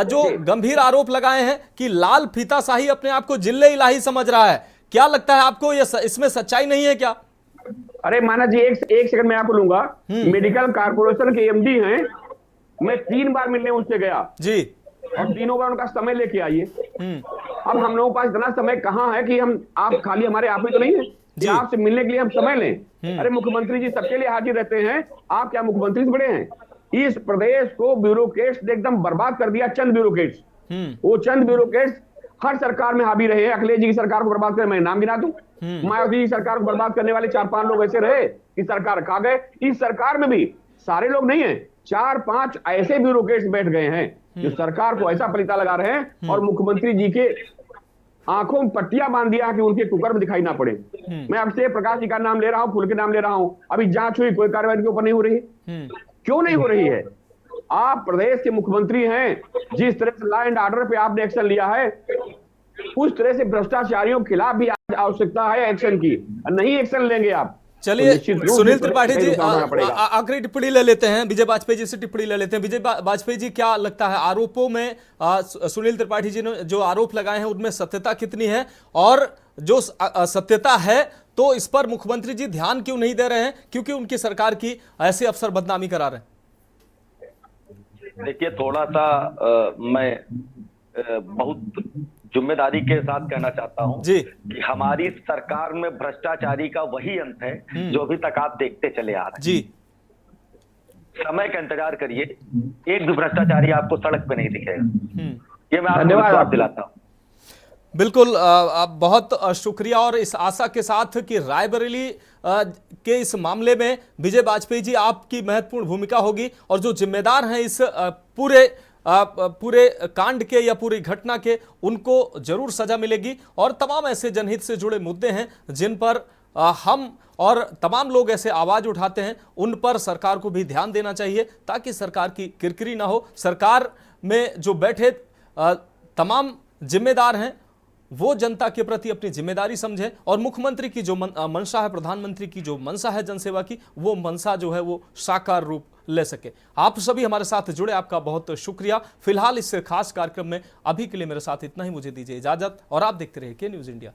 जो गंभीर आरोप लगाए हैं कि लाल फीताशाही अपने आप को जिले इलाही समझ रहा है, क्या लगता है आपको ये इसमें सच्चाई नहीं है क्या? अरे मानस जी, एक सेकंड मैं आपको लूंगा। मेडिकल कॉर्पोरेशन के एमडी हैं, मैं 3 बार मिलने उनसे गया जी, और तीनों बार उनका समय लेके आइए। अब हम लोगों के पास इतना समय कहाँ है कि आप खाली हमारे आप में तो नहीं है आपसे मिलने के लिए हम समय लें। अरे मुख्यमंत्री जी सबके लिए हाजिर रहते हैं, आप क्या मुख्यमंत्री से बड़े हैं? इस प्रदेश को ब्यूरोक्रेट्स ने एकदम बर्बाद कर दिया। चंद ब्यूरोक्रेट्स, वो चंद ब्यूरोक्रेट्स हर सरकार में हावी रहे। अखिलेश जी की सरकार को बर्बाद कर, मैं नाम गिना दूं, मायावती जी की सरकार को बर्बाद करने वाले 4-5 लोग ऐसे रहे कि सरकार खा गए। इस सरकार में भी सारे लोग नहीं है, 4-5 ऐसे ब्यूरोक्रेट्स बैठ गए हैं जो सरकार को ऐसा पलीता लगा रहे हैं और मुख्यमंत्री जी के आंखों में पट्टियां बांध दिया कि उनके कुकर में दिखाई ना पड़े। मैं आपसे प्रकाश जी का नाम ले रहा हूं, फूल के नाम ले रहा हूं। अभी जांच हुई, कोई कार्रवाई के ऊपर नहीं हो रही। क्यों नहीं हो रही है? आप प्रदेश के मुख्यमंत्री हैं, जिस तरह से लॉ एंड ऑर्डर पे आपने एक्शन लिया है, उस तरह से भ्रष्टाचारियों के खिलाफ भी आज आवश्यकता है एक्शन की। नहीं एक्शन लेंगे आप, चलिए तो सुनील त्रिपाठी जी पड़ेगा। आखिरी टिप्पणी ले लेते हैं, विजय वाजपेयी जी से टिप्पणी ले लेते हैं। विजय वाजपेयी जी, क्या लगता है आरोपों में सुनील त्रिपाठी जी ने जो आरोप लगाए हैं उनमें सत्यता कितनी है, और जो सत्यता है तो इस पर मुख्यमंत्री जी ध्यान क्यों नहीं दे रहे हैं, क्योंकि उनकी सरकार की ऐसे अफसर बदनामी करा रहे हैं? देखिए, थोड़ा सा मैं बहुत जिम्मेदारी के साथ कहना चाहता हूं जी कि हमारी सरकार में भ्रष्टाचारी का वही अंत है जो अभी तक आप देखते चले आ रहे हैं। जी, समय का इंतजार करिए, एक भी भ्रष्टाचारी आपको सड़क पे नहीं दिखेगा। ये मैं आपको विश्वास दिलाता हूं। बिल्कुल, बहुत शुक्रिया। और इस आशा के साथ कि रायबरेली के इस मामले में विजय वाजपेयी जी आपकी महत्वपूर्ण भूमिका होगी, और जो जिम्मेदार हैं इस पूरे कांड के या पूरी घटना के, उनको जरूर सजा मिलेगी। और तमाम ऐसे जनहित से जुड़े मुद्दे हैं जिन पर हम और तमाम लोग ऐसे आवाज उठाते हैं, उन पर सरकार को भी ध्यान देना चाहिए ताकि सरकार की किरकिरी ना हो। सरकार में जो बैठे तमाम जिम्मेदार हैं वो जनता के प्रति अपनी जिम्मेदारी समझें, और मुख्यमंत्री की जो मंशा है, प्रधानमंत्री की जो मंशा है जनसेवा की, वो मंशा जो है वो साकार रूप ले सके। आप सभी हमारे साथ जुड़े, आपका बहुत शुक्रिया। फिलहाल इस खास कार्यक्रम में अभी के लिए मेरे साथ इतना ही, मुझे दीजिए इजाजत और आप देखते रहिए के न्यूज़ इंडिया।